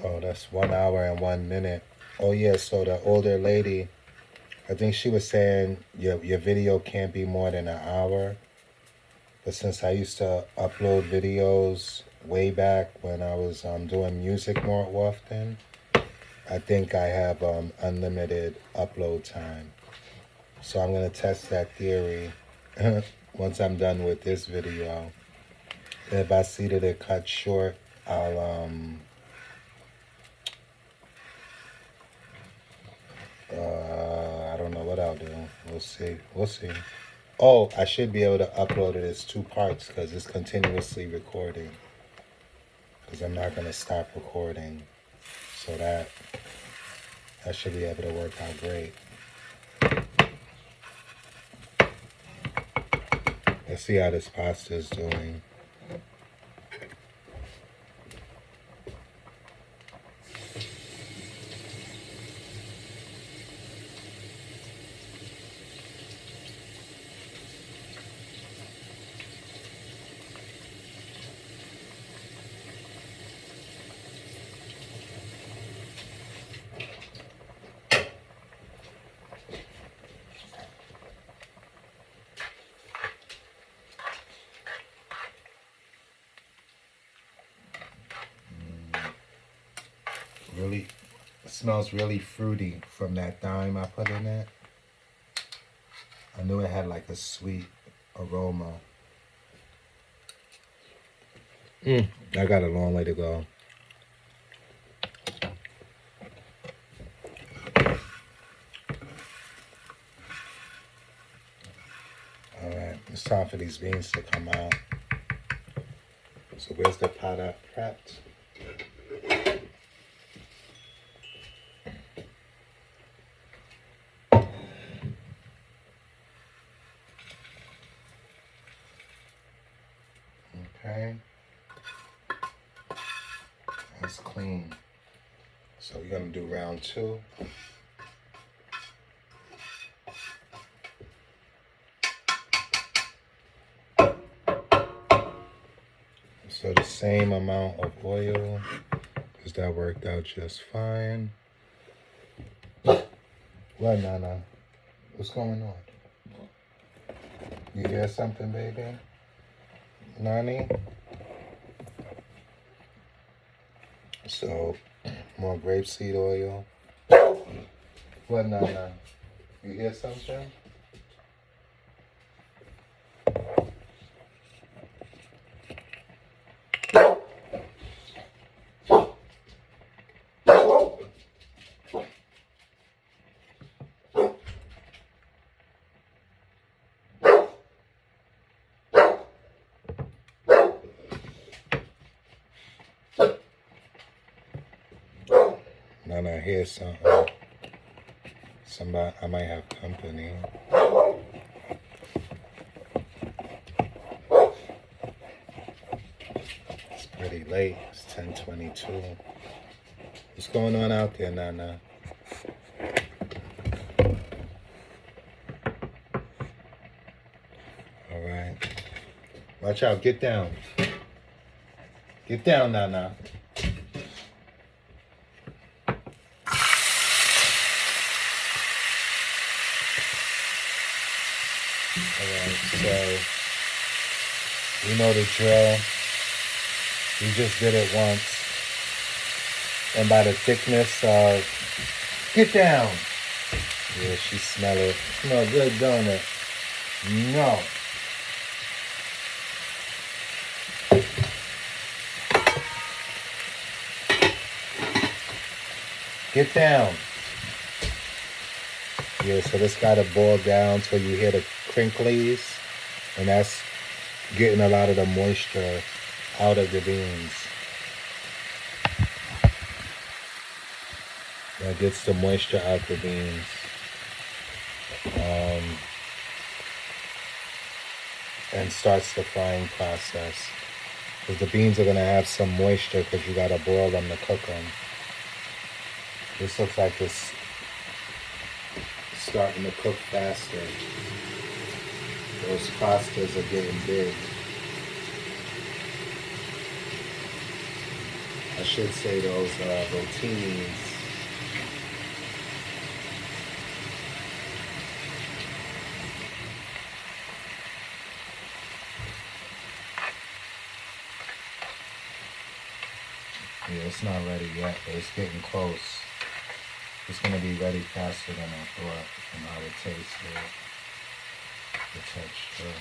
Oh, that's 1 hour and 1 minute. Oh yeah, so the older lady, I think she was saying your video can't be more than an hour. But since I used to upload videos way back when I was doing music more often, I think I have unlimited upload time. So I'm going to test that theory once I'm done with this video. And if I see that it cuts short, I'll I don't know what I'll do. We'll see. We'll see. Oh, I should be able to upload it as 2 parts because it's continuously recording. Because I'm not going to stop recording. So that should be able to work out great. Let's see how this pasta is doing. Really, it smells really fruity from that thyme I put in it. I knew it had like a sweet aroma. I got a long way to go. All right, it's time for these beans to come out. So where's the pot I prepped? Okay. That's clean. So we're gonna do round 2. So the same amount of oil, because that worked out just fine. What, Nana? What's going on? You hear something, baby? Nani? So, more grapeseed oil. What, Nana? You hear something? Nana, I hear something. Somebody, I might have company. It's pretty late. It's 10:22. What's going on out there, Nana? Watch out. Get down. Get down, Nana. Alright, so you know the drill. We just did it once. And by the thickness of... Get down! Yeah, she smell it. Smell good, don't it? No. Get down. Yeah, so this got to boil down till you hear the crinklies. And that's getting a lot of the moisture out of the beans. That gets the moisture out the beans. And starts the frying process. Because the beans are going to have some moisture because you got to boil them to cook them. This looks like it's starting to cook faster. Those pastas are getting big. I should say those rotinis. Yeah, it's not ready yet, but it's getting close. It's going to be ready faster than I thought from how it tasted, the texture.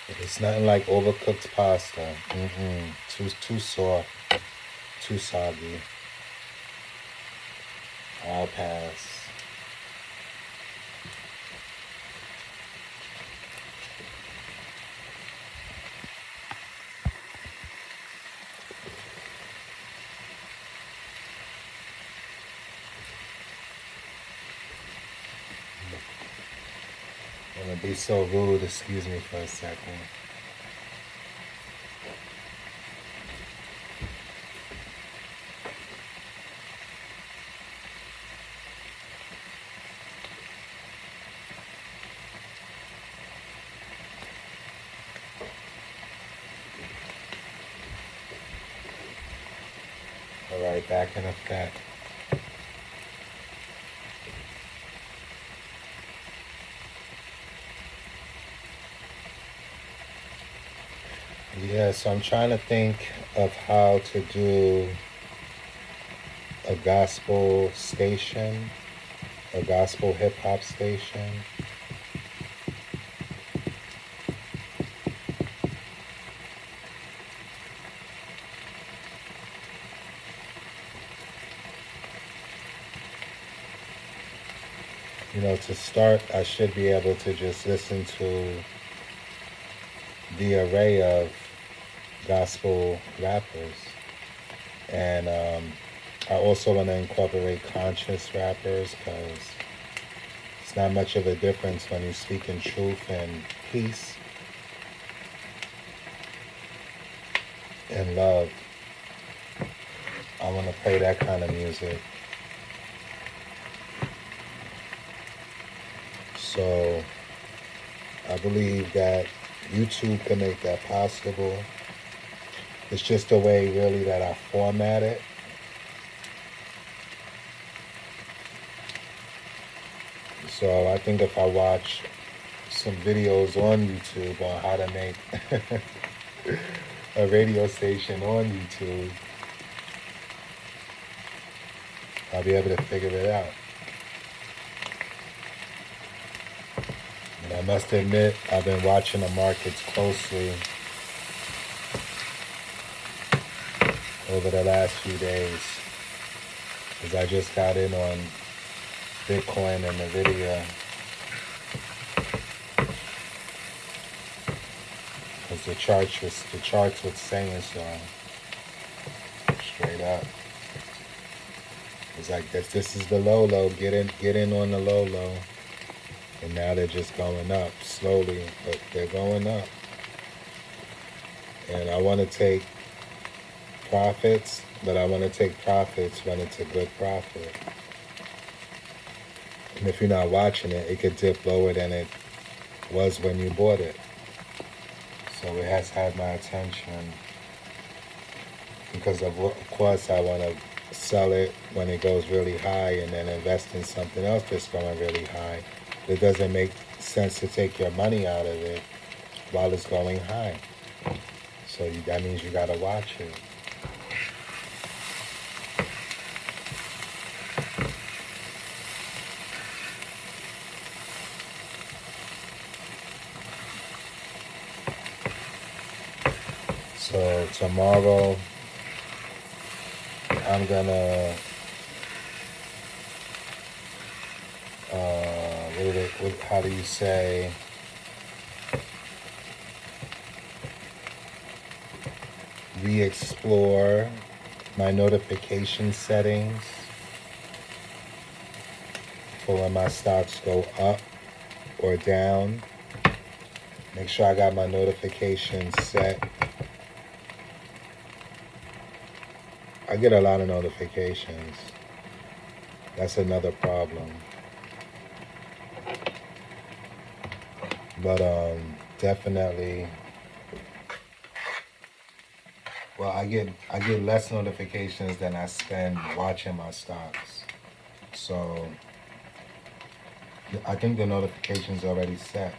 But it's nothing like overcooked pasta. Too soft, too soggy. I'll pass. I'm gonna be so rude, excuse me for a second. All right, back in effect. Yeah, so I'm trying to think of how to do a gospel station, a gospel hip hop station. You know, to start, I should be able to just listen to the array of gospel rappers. And I also want to incorporate conscious rappers because it's not much of a difference when you speak in truth and peace and love. I want to play that kind of music. So I believe that YouTube can make that possible. It's just the way really that I format it. So I think if I watch some videos on YouTube on how to make a radio station on YouTube, I'll be able to figure it out. And I must admit, I've been watching the markets closely over the last few days because I just got in on Bitcoin and NVIDIA because the charts was saying so straight up. It's like this is the low, get in on the low. And now they're just going up slowly, but they're going up. And I want to take profits, but I want to take profits when it's a good profit. And if you're not watching it, it could dip lower than it was when you bought it. So it has had my attention because of course I want to sell it when it goes really high and then invest in something else that's going really high. It doesn't make sense to take your money out of it while it's going high. So that means you got to watch it. So tomorrow I'm gonna how do you say, re-explore my notification settings for when my stocks go up or down. Make sure I got my notifications set. I get a lot of notifications. That's another problem. But definitely, well, I get less notifications than I spend watching my stocks. So I think the notification's already set.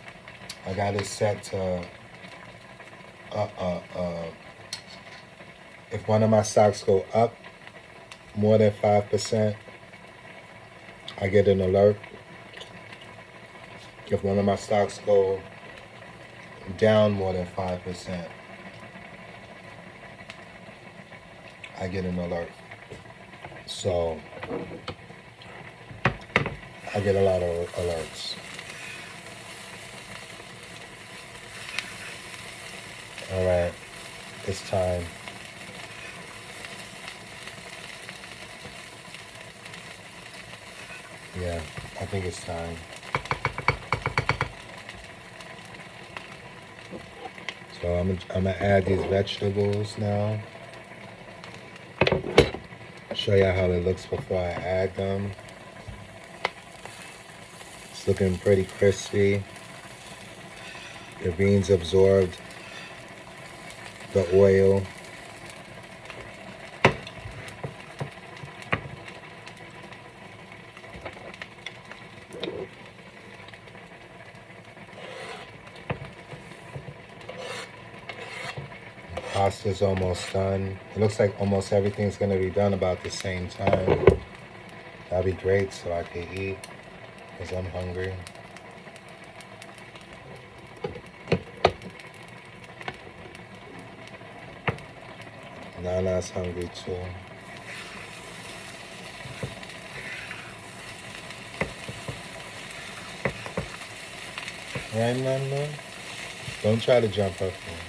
I got it set to if one of my stocks go up more than 5%, I get an alert. If one of my stocks go down more than 5%, I get an alert. So I get a lot of alerts. All right, it's time. Yeah, I think it's time. So I'm gonna add these vegetables now. Show you how it looks before I add them. It's looking pretty crispy. The beans absorbed the oil. Pasta's almost done. It looks like almost everything's gonna be done about the same time. That'd be great so I can eat because I'm hungry. Nana's hungry too. Right, Nana? Don't try to jump up here.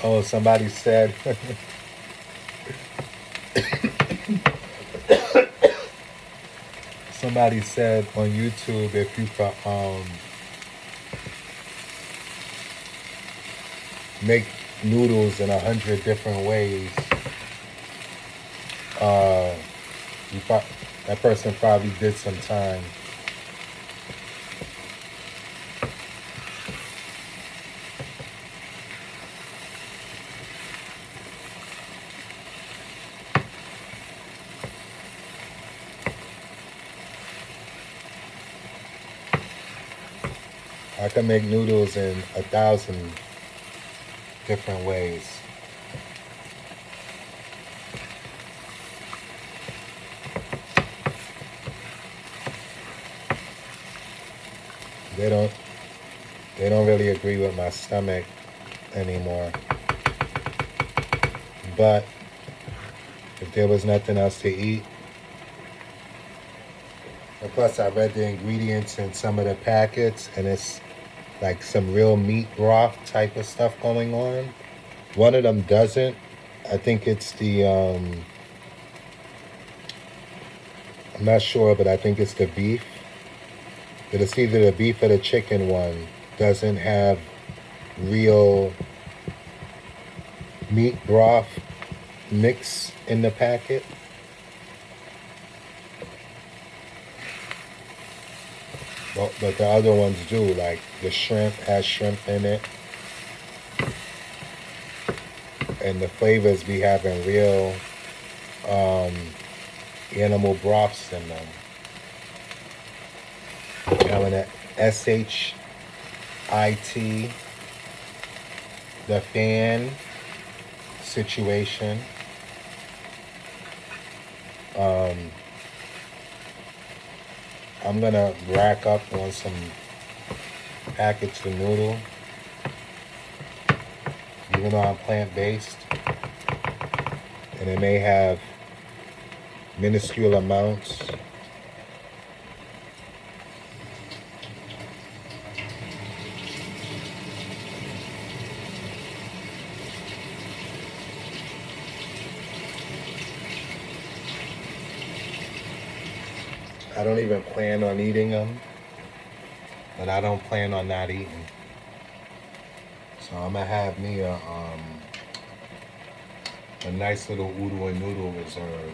Oh, somebody said somebody said on YouTube if you could make noodles in 100 different ways, uh, that person probably did some time. I can make noodles in 1,000 different ways. They don't really agree with my stomach anymore. But if there was nothing else to eat, and plus I read the ingredients in some of the packets and it's like some real meat broth type of stuff going on. One of them doesn't. I think it's the I'm not sure, but I think it's the beef. But it's either the beef or the chicken one. Doesn't have real meat broth mix in the packet. But the other ones do. Like the shrimp has shrimp in it. And the flavors be having real um, animal broths in them. Having an SHIT, the fan situation. Um, I'm gonna rack up on some packets of noodle. Even though I'm plant-based, and it may have minuscule amounts. I don't even plan on eating them, but I don't plan on not eating. So I'm gonna have me a nice little oodle and noodle reserve.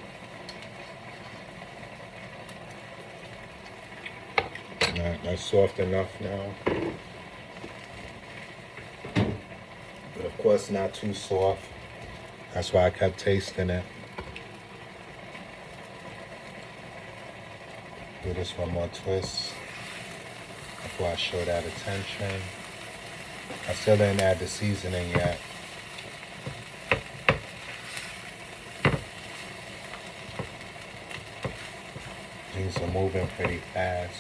That's soft enough now, but of course not too soft. That's why I kept tasting it. Do this one more twist before I show that attention. I still didn't add the seasoning yet. Things are moving pretty fast.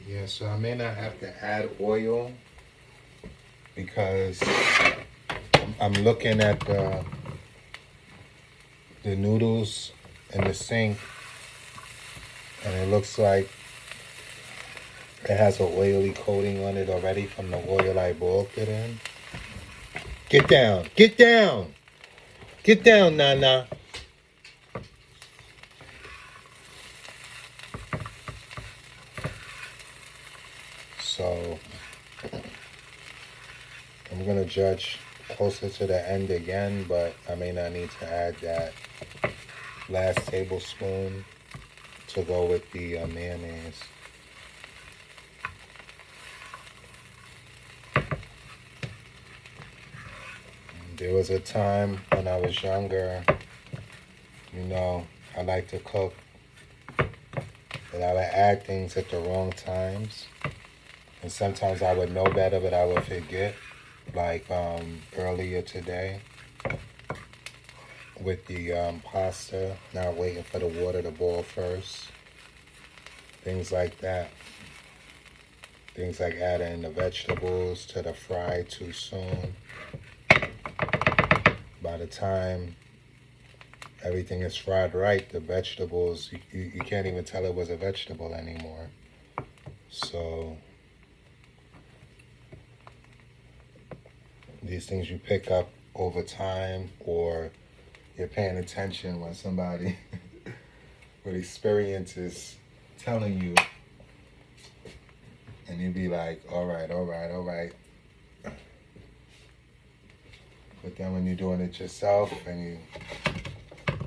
Yeah, so I may not have to add oil because I'm looking at the noodles in the sink, and it looks like it has an oily coating on it already from the oil I boiled it in. Get down! Get down! Get down, Nana! So I'm gonna judge closer to the end again, but I may not need to add that last tablespoon to go with the mayonnaise. There was a time when I was younger, I like to cook, but I would add things at the wrong times. And sometimes I would know better, but I would forget. Like earlier today with the pasta, not waiting for the water to boil first. Things like that. Things like adding the vegetables to the fry too soon. By the time everything is fried right, the vegetables, you can't even tell it was a vegetable anymore. So these things you pick up over time, or you're paying attention when somebody with experience is telling you, and you be like, all right, all right, all right. But then when you're doing it yourself and you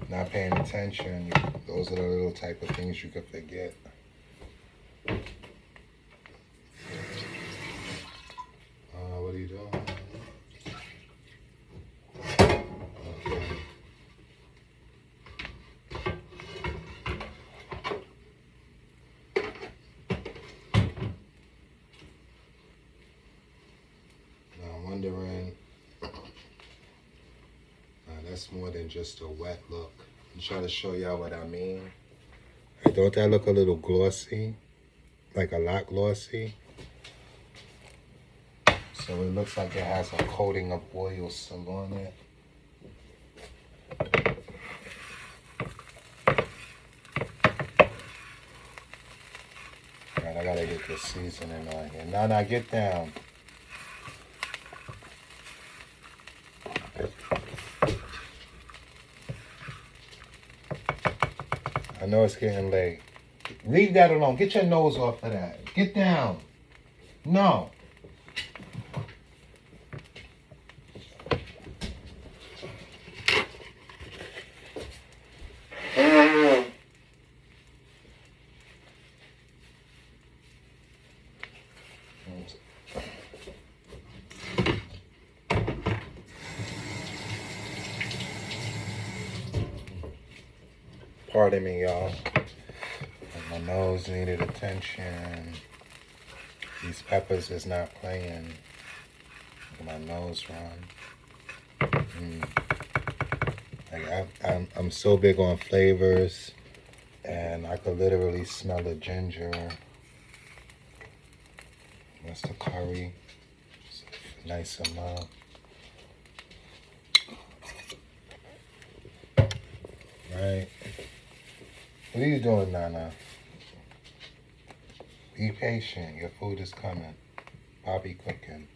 not paying attention, those are the little type of things you could forget. What are you doing? Okay. Now I'm wondering That's more than just a wet look. I'm trying to show y'all what I mean. Don't that look a little glossy? Like a lot glossy? So it looks like it has a coating of oil still on it. Alright, I gotta get the seasoning on here. Now, get down. I know it's getting late. Leave that alone. Get your nose off of that. Get down. No. Pardon me, y'all. My nose needed attention. These peppers is not playing. My nose run. Like I'm so big on flavors, and I could literally smell the ginger. What's the curry? It's a nice amount. Right. What are you doing, Nana? Be patient. Your food is coming. I'll be cooking.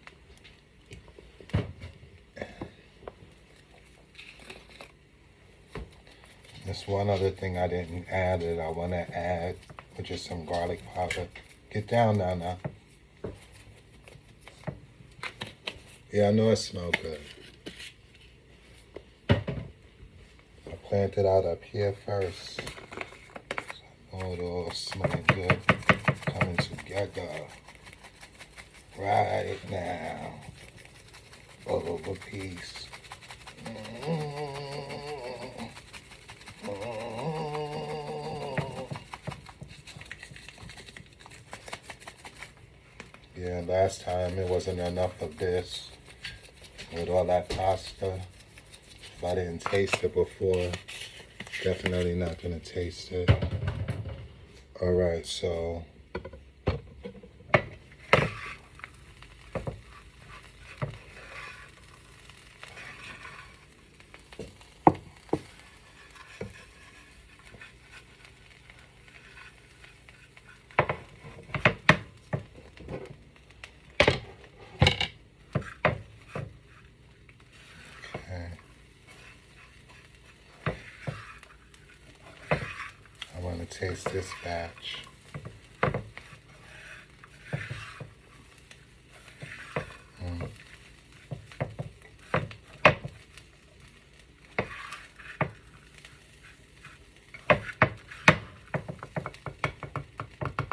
There's one other thing I didn't add that I want to add, which is some garlic powder. Get down, Nana. Yeah, I know it smells good. I planted out up here first. Oh, it all smelling good, coming together right now. All over peace. Yeah, last time it wasn't enough of this with all that pasta. If I didn't taste it before, definitely not gonna taste it. All right, so I want to taste this batch.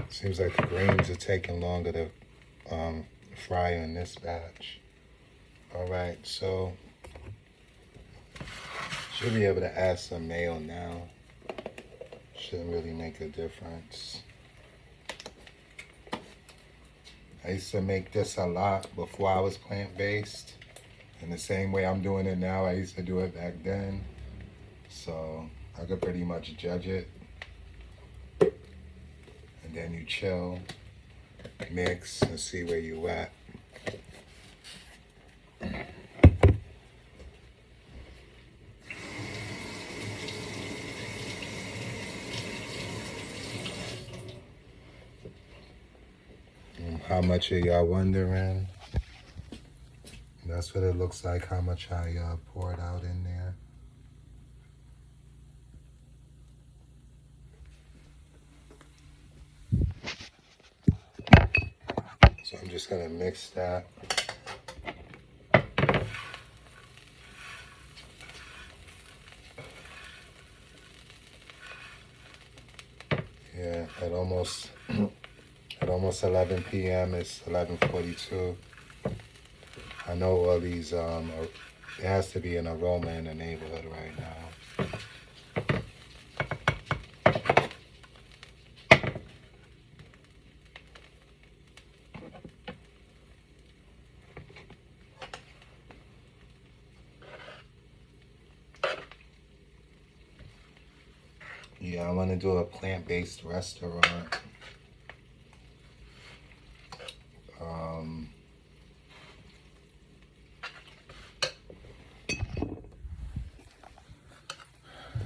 Seems like the greens are taking longer to fry in this batch. All right, so should be able to add some mayo now. Shouldn't really make a difference. I used to make this a lot before I was plant-based. In the same way I'm doing it now, I used to do it back then. So I could pretty much judge it. And then you chill, mix, and see where you at. How much are y'all wondering? That's what it looks like, how much I poured out in there. So I'm just gonna mix that. Yeah, at almost 11 p.m. It's 11:42. I know all these, there has to be an aroma in the neighborhood right now. Yeah, I want to do a plant-based restaurant. Um,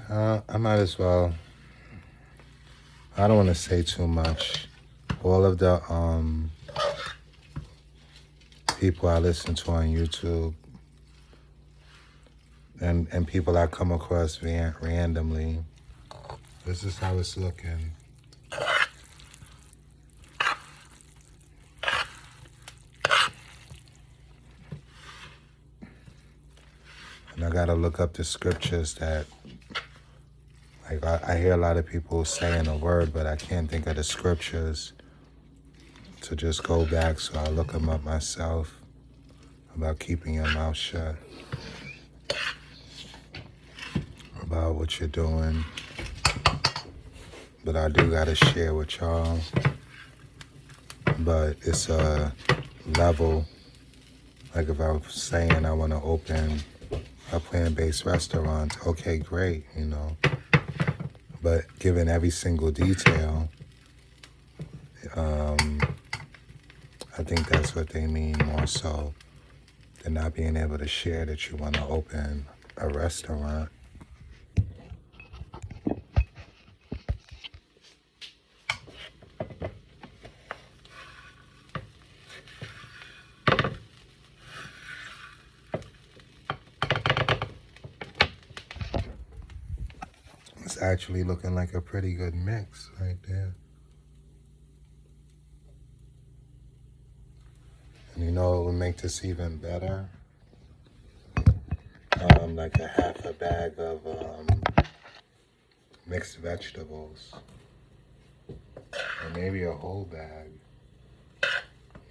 I might as well. I don't want to say too much. All of the people I listen to on YouTube and people I come across randomly, this is how it's looking. And I gotta look up the scriptures that, like, I hear a lot of people saying a word, but I can't think of the scriptures to just go back, so I look them up myself about keeping your mouth shut, about what you're doing. But I do gotta share with y'all. But it's a level, like if I was saying I want to open a plant-based restaurant, okay, great, you know. But given every single detail, I think that's what they mean more so than not being able to share that you want to open a restaurant. It's actually looking like a pretty good mix right there. And you know what would make this even better? Like a half a bag of mixed vegetables. Or maybe a whole bag.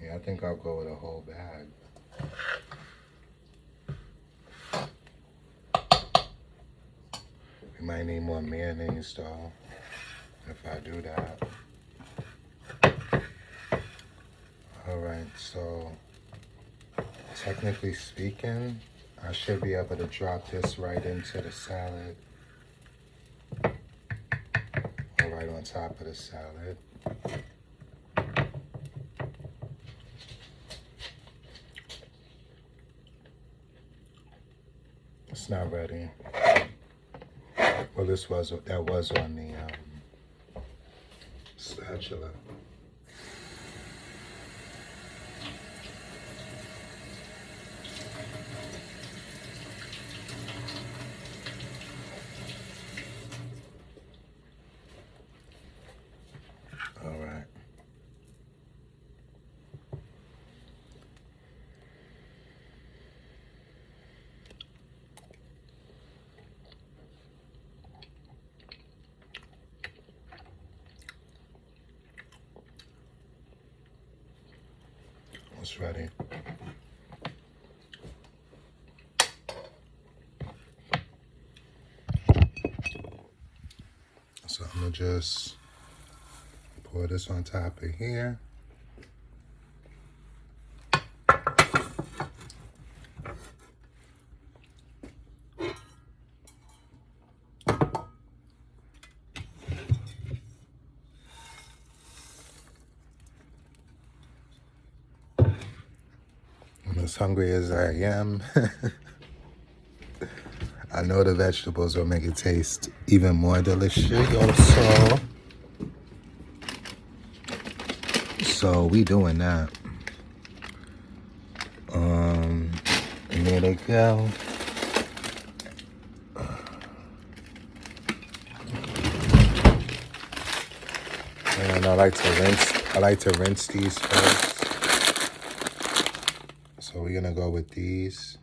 Yeah, I think I'll go with a whole bag. We might need more mayonnaise though, if I do that. Alright, so technically speaking, I should be able to drop this right into the salad. Or right on top of the salad. It's not ready. Well, that was on the spatula. All right. It's ready. So I'm gonna just pour this on top of here. I'm as hungry as I am. I know the vegetables will make it taste even more delicious also. So we doing that. And there they go. And I like to rinse these first. So we're gonna go with these.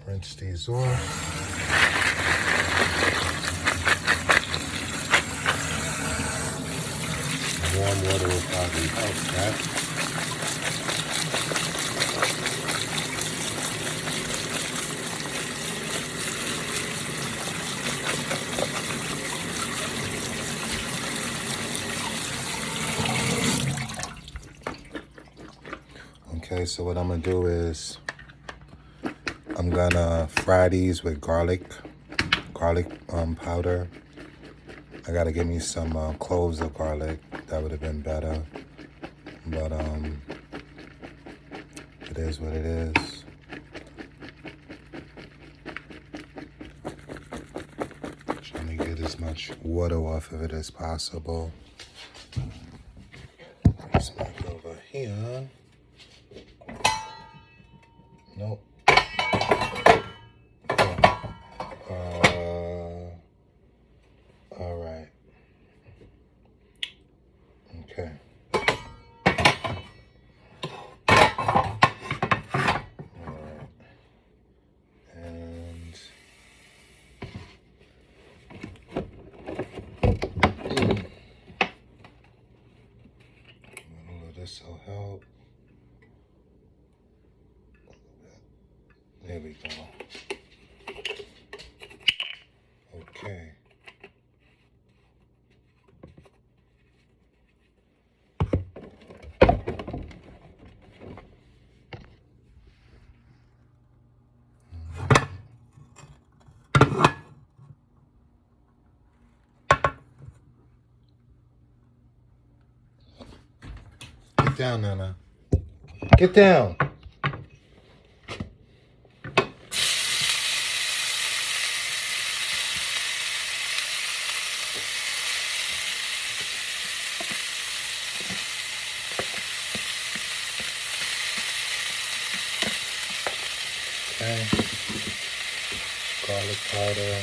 Rinse these off. Warm water will probably help that. Okay, so what I'm gonna do is I'm gonna fry these with garlic powder. I gotta give me some cloves of garlic. That would have been better, but it is what it is. Trying to get as much water off of it as possible. Let's back over here. Nope. All right. Okay. All right. And all of this will help. There we go. Okay. Get down, Nana. Get down. Okay. Garlic powder.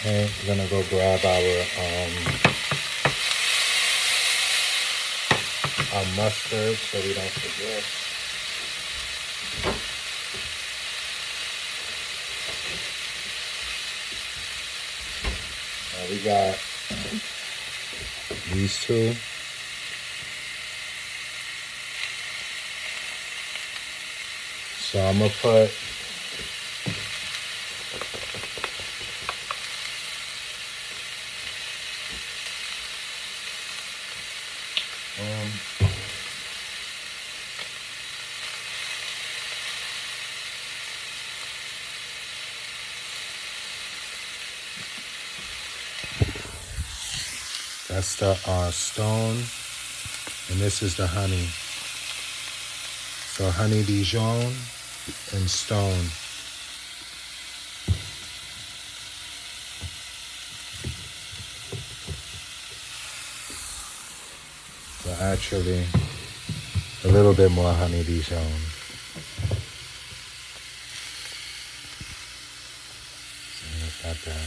Okay, we're gonna go grab our mustard so we don't forget. We got these two. So I'm gonna put that's the stone, and this is the honey. So honey Dijon and stone. So actually, a little bit more honey Dijon. So we got the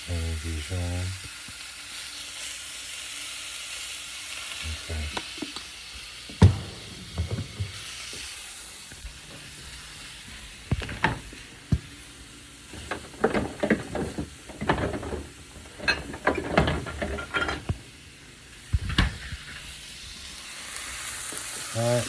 honey Dijon. Okay. All right.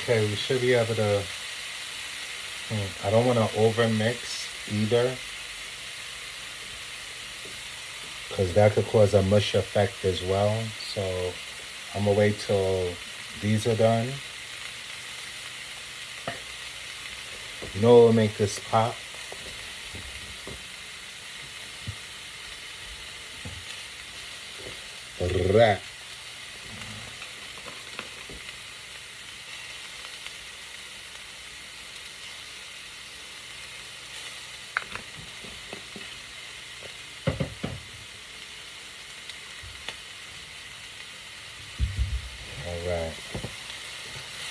Okay, we should be able to, I don't want to over mix either, because that could cause a mush effect as well. So I'm gonna wait till these are done, You know what will make this pop? Rat. All right.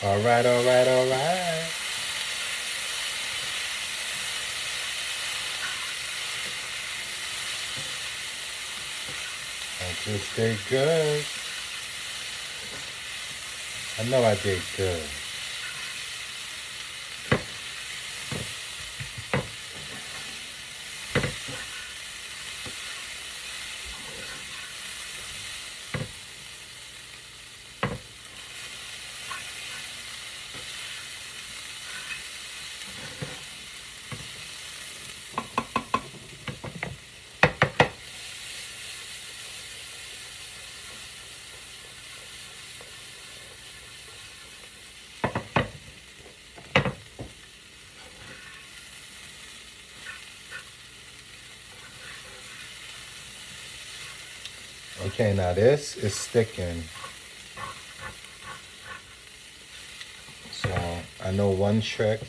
All right, all right, all right. I just did good. I know I did good. Okay, now this is sticking. So I know one trick.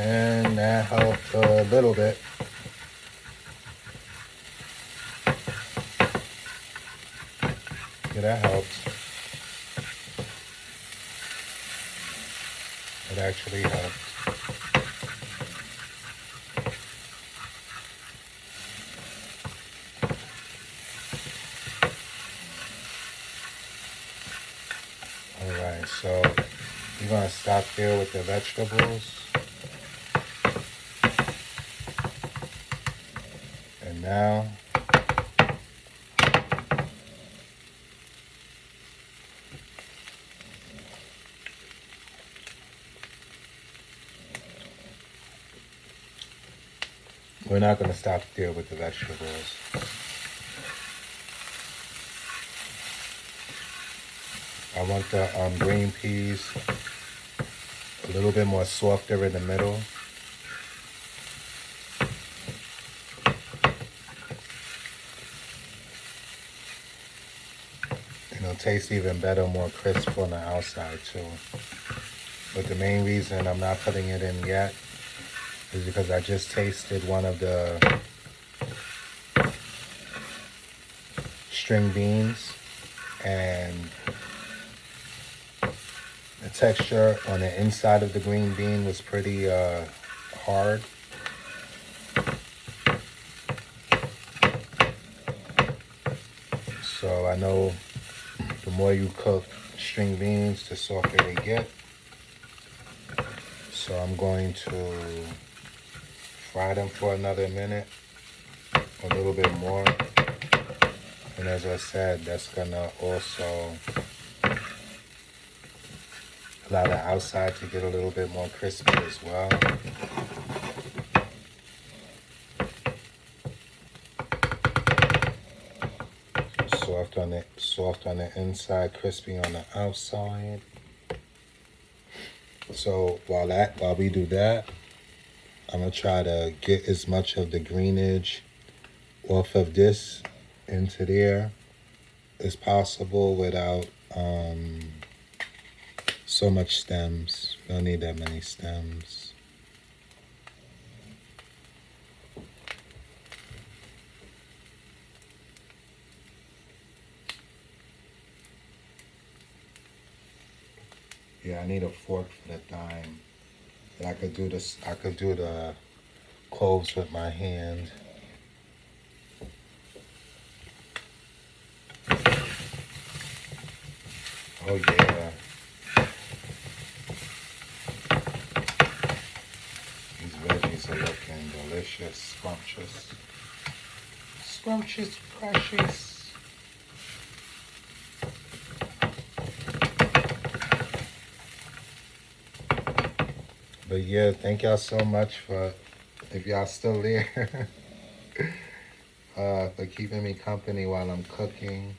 And that helped a little bit. Yeah, that helped. It actually helped. Alright, so you're gonna stop there with the vegetables. And now we're not gonna stop there with the vegetables. I want the green peas a little bit more softer in the middle. Tastes even better, more crisp on the outside too. But the main reason I'm not putting it in yet is because I just tasted one of the string beans and the texture on the inside of the green bean was pretty hard. So I know the more you cook string beans, the softer they get. So I'm going to fry them for another minute, a little bit more. And as I said, that's gonna also allow the outside to get a little bit more crispy as well. Soft on the inside, crispy on the outside. So while we do that, I'm gonna try to get as much of the greenage off of this into there as possible without so much stems. Don't need that many stems. Yeah, I need a fork for the thyme. And I could do this. I could do the cloves with my hand. Oh yeah. These veggies are looking delicious, scrumptious. Scrumptious, precious. But yeah, thank y'all so much for, if y'all still there, for keeping me company while I'm cooking.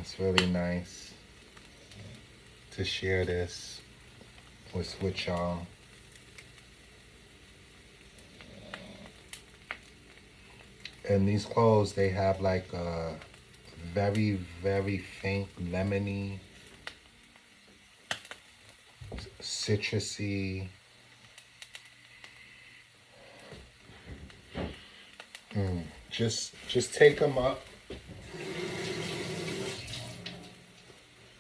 It's really nice to share this with y'all. And these cloves, they have like a very, very faint lemony, citrusy. Just take them up.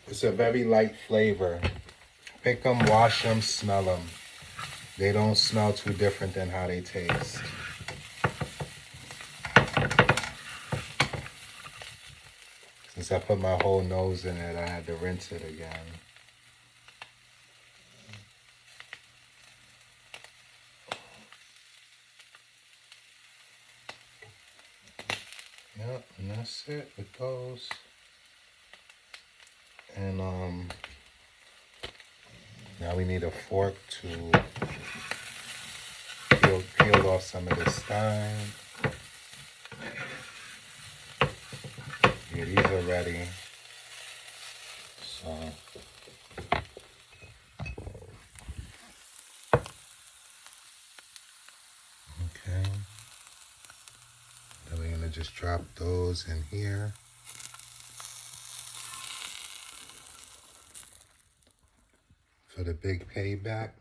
It's a very light flavor. Pick them, wash them, smell them. They don't smell too different than how they taste. Since I put my whole nose in it, I had to rinse it again. Yep, and that's it with those. And now we need a fork to peel off some of this thyme. Yeah, these are ready. So okay. Then we're gonna just drop those in here. For the big payback.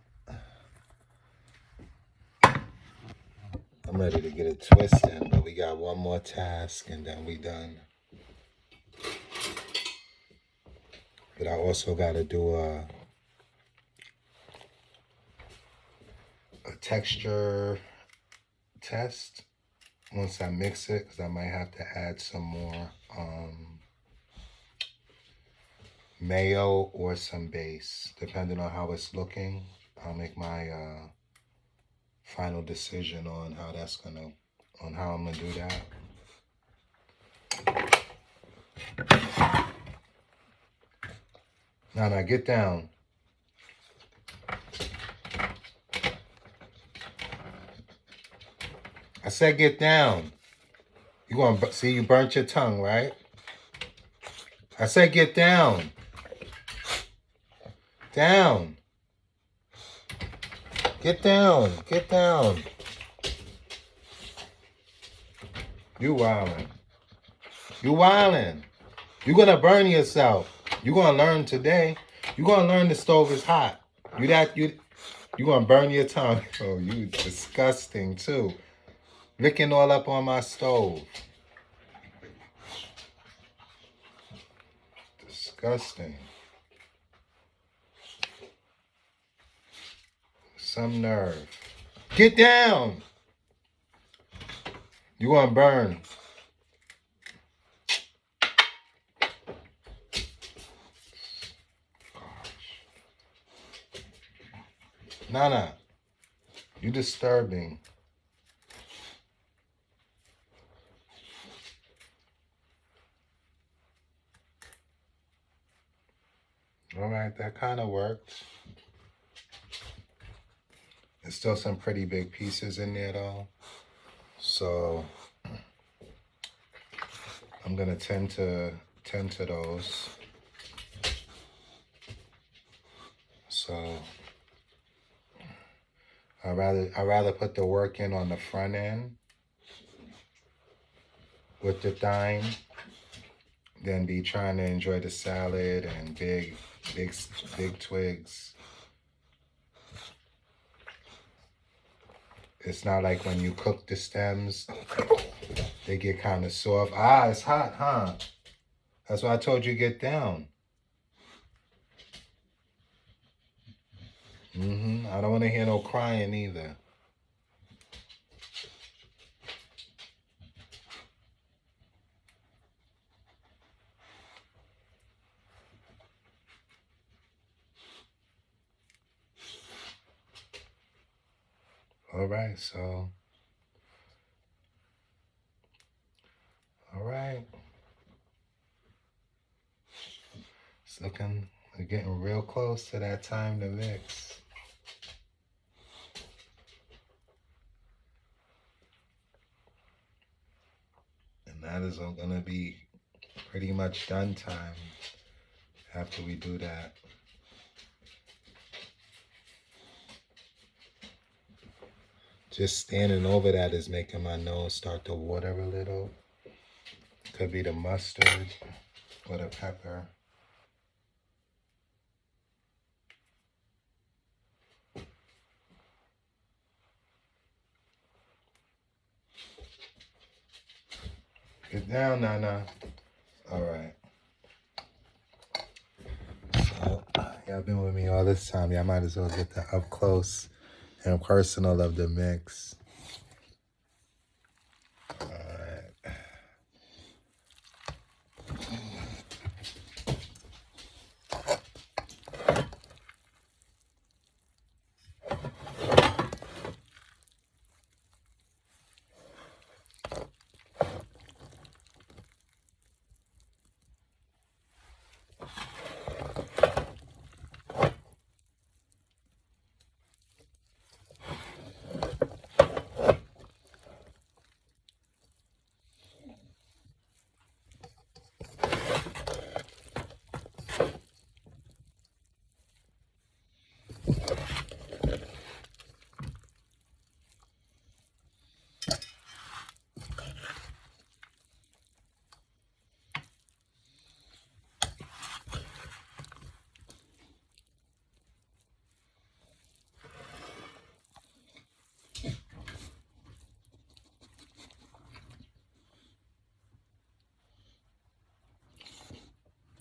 I'm ready to get it twisted, but we got one more task and then we done. But I also got to do a texture test once I mix it, because I might have to add some more mayo or some base. Depending on how it's looking, I'll make my final decision on how I'm gonna do that. Now, get down. I said get down. You gonna see, you burnt your tongue, right? I said get down. Down. Get down. Get down. You wildin'. You wildin'. You're gonna burn yourself. You're gonna learn today. You're gonna learn the stove is hot. You're gonna burn your tongue. Oh, you disgusting too. Licking all up on my stove. Disgusting. Some nerve. Get down. You're gonna burn. Nana, you disturbing. All right, that kind of worked. There's still some pretty big pieces in there though. So I'm gonna tend to those. So I'd rather put the work in on the front end with the thyme than be trying to enjoy the salad and big twigs. It's not like when you cook the stems, they get kind of soft. Ah, it's hot, huh? That's why I told you get down. I don't want to hear no crying either. All right, so, all right. It's looking, we're getting real close to that time to mix. And that is going to be pretty much done time after we do that. Just standing over that is making my nose start to water a little. Could be the mustard or the pepper. Get down, Nana. All right. So, y'all been with me all this time. Y'all might as well get the up close and personal of the mix. All right.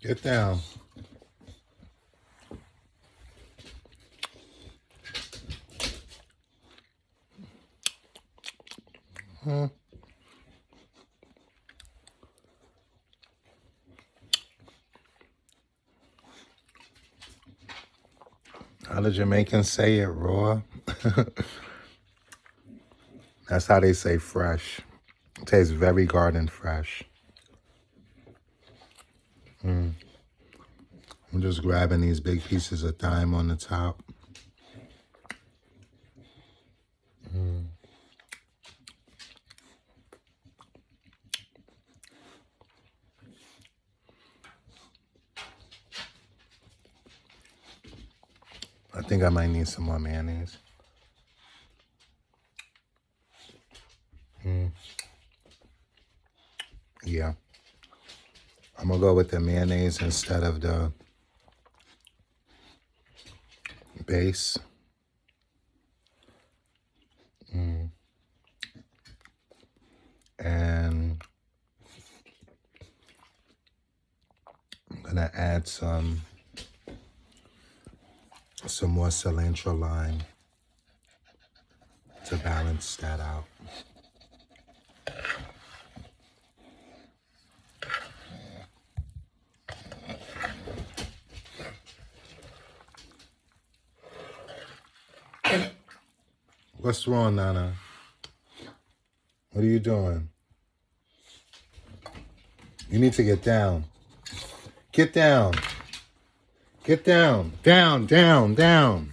Get down. How the Jamaicans say it, raw? That's how they say fresh. It tastes very garden fresh. I'm just grabbing these big pieces of thyme on the top. I think I might need some more mayonnaise. Yeah. I'm going to go with the mayonnaise instead of the base. And I'm going to add some more cilantro lime to balance that out. What's wrong, Nana? What are you doing? You need to get down. Get down. Get down. Down, down, down.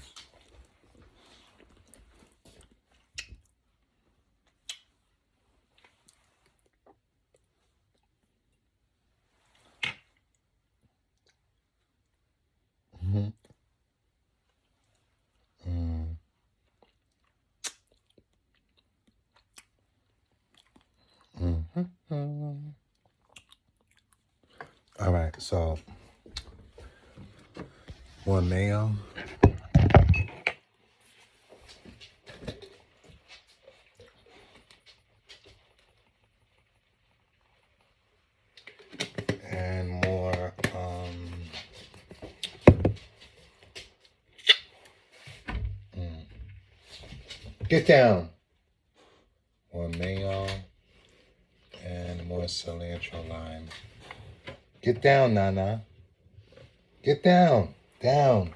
All right, so more mayo. And more Get down. More mayo and more cilantro lime. Get down, Nana. Get down. Down.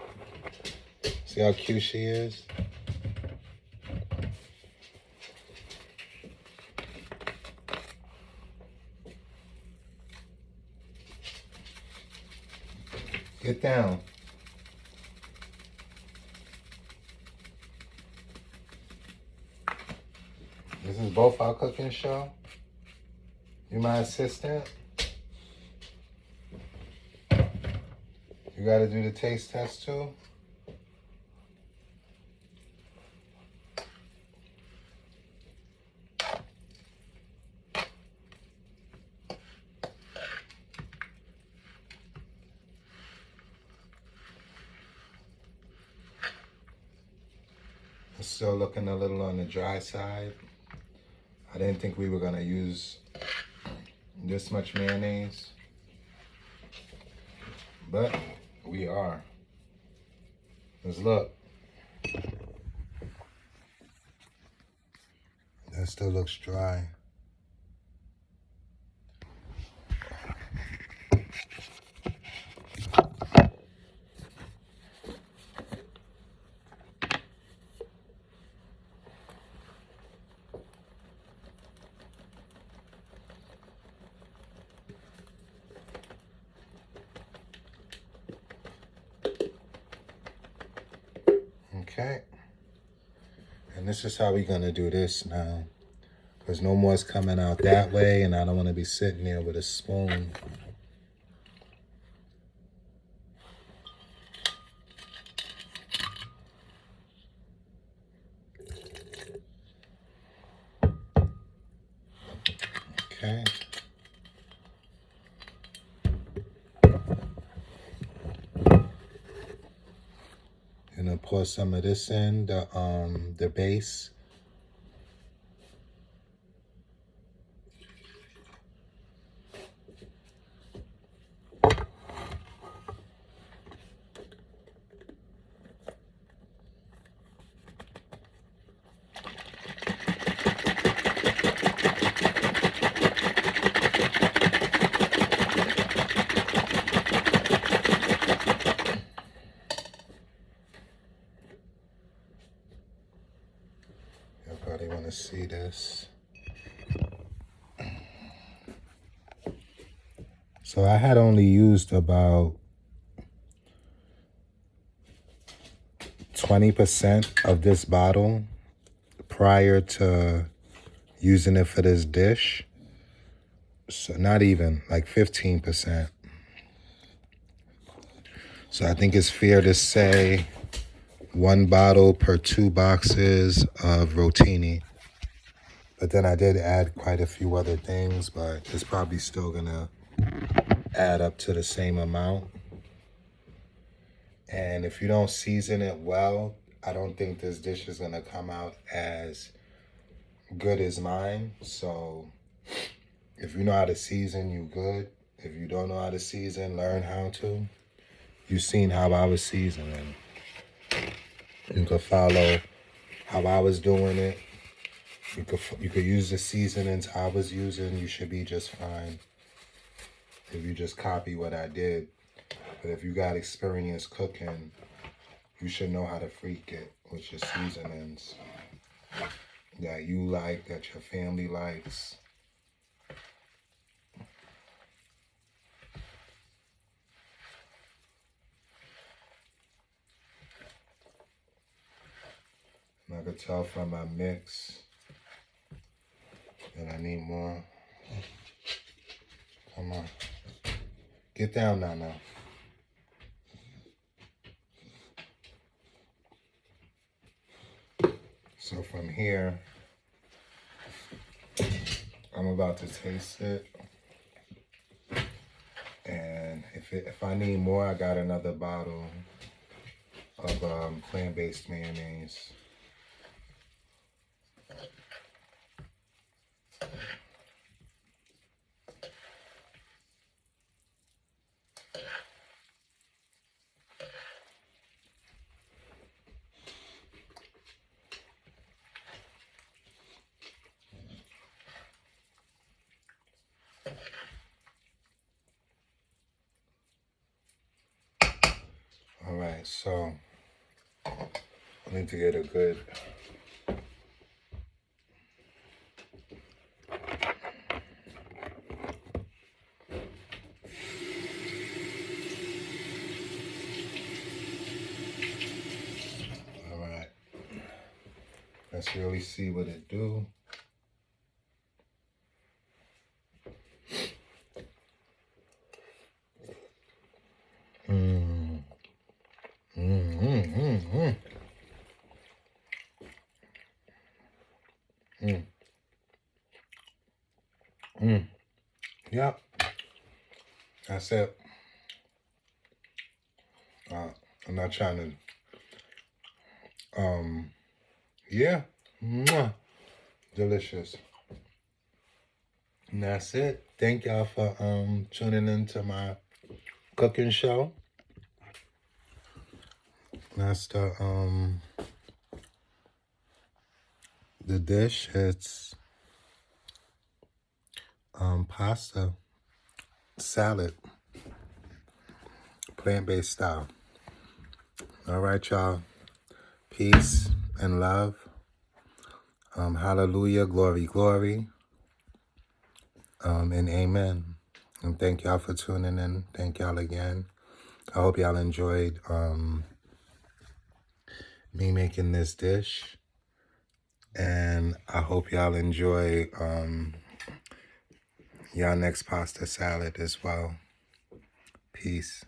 See how cute she is? Get down. This is both our cooking show. You my assistant? You gotta do the taste test too? It's still looking a little on the dry side. I didn't think we were gonna use this much mayonnaise, but we are. Let's look. That still looks dry. Okay. And this is how we're gonna do this now. Because no more is coming out that way, and I don't want to be sitting there with a spoon. Okay. Gonna pour some of this in, the base. Everybody want to see this. So I had only used about 20% of this bottle prior to using it for this dish. So not even, like 15%. So I think it's fair to say 1 bottle per 2 boxes of rotini. But then I did add quite a few other things, but it's probably still gonna add up to the same amount. And if you don't season it well, I don't think this dish is gonna come out as good as mine. So if you know how to season, you good. If you don't know how to season, learn how to. You've seen how I was seasoning. You could follow how I was doing it. You could use the seasonings I was using. You should be just fine if you just copy what I did. But if you got experience cooking, you should know how to freak it with your seasonings that you like, that your family likes. And I could tell from my mix that I need more. Come on. Get down now. So from here, I'm about to taste it. And if I need more, I got another bottle of plant-based mayonnaise. so I need to get a good all right. Let's really see what it do. Mm. Mm, mm, mm, mm. Mm, mm. Yep, that's it. I'm not trying to, yeah. Mwah. Delicious. And that's it. Thank y'all for tuning into my cooking show. That's the dish. It's pasta salad, plant-based style. All right, y'all. Peace and love. Hallelujah, glory, glory, and amen. And thank y'all for tuning in. Thank y'all again. I hope y'all enjoyed me making this dish. And I hope y'all enjoy y'all next pasta salad as well. Peace.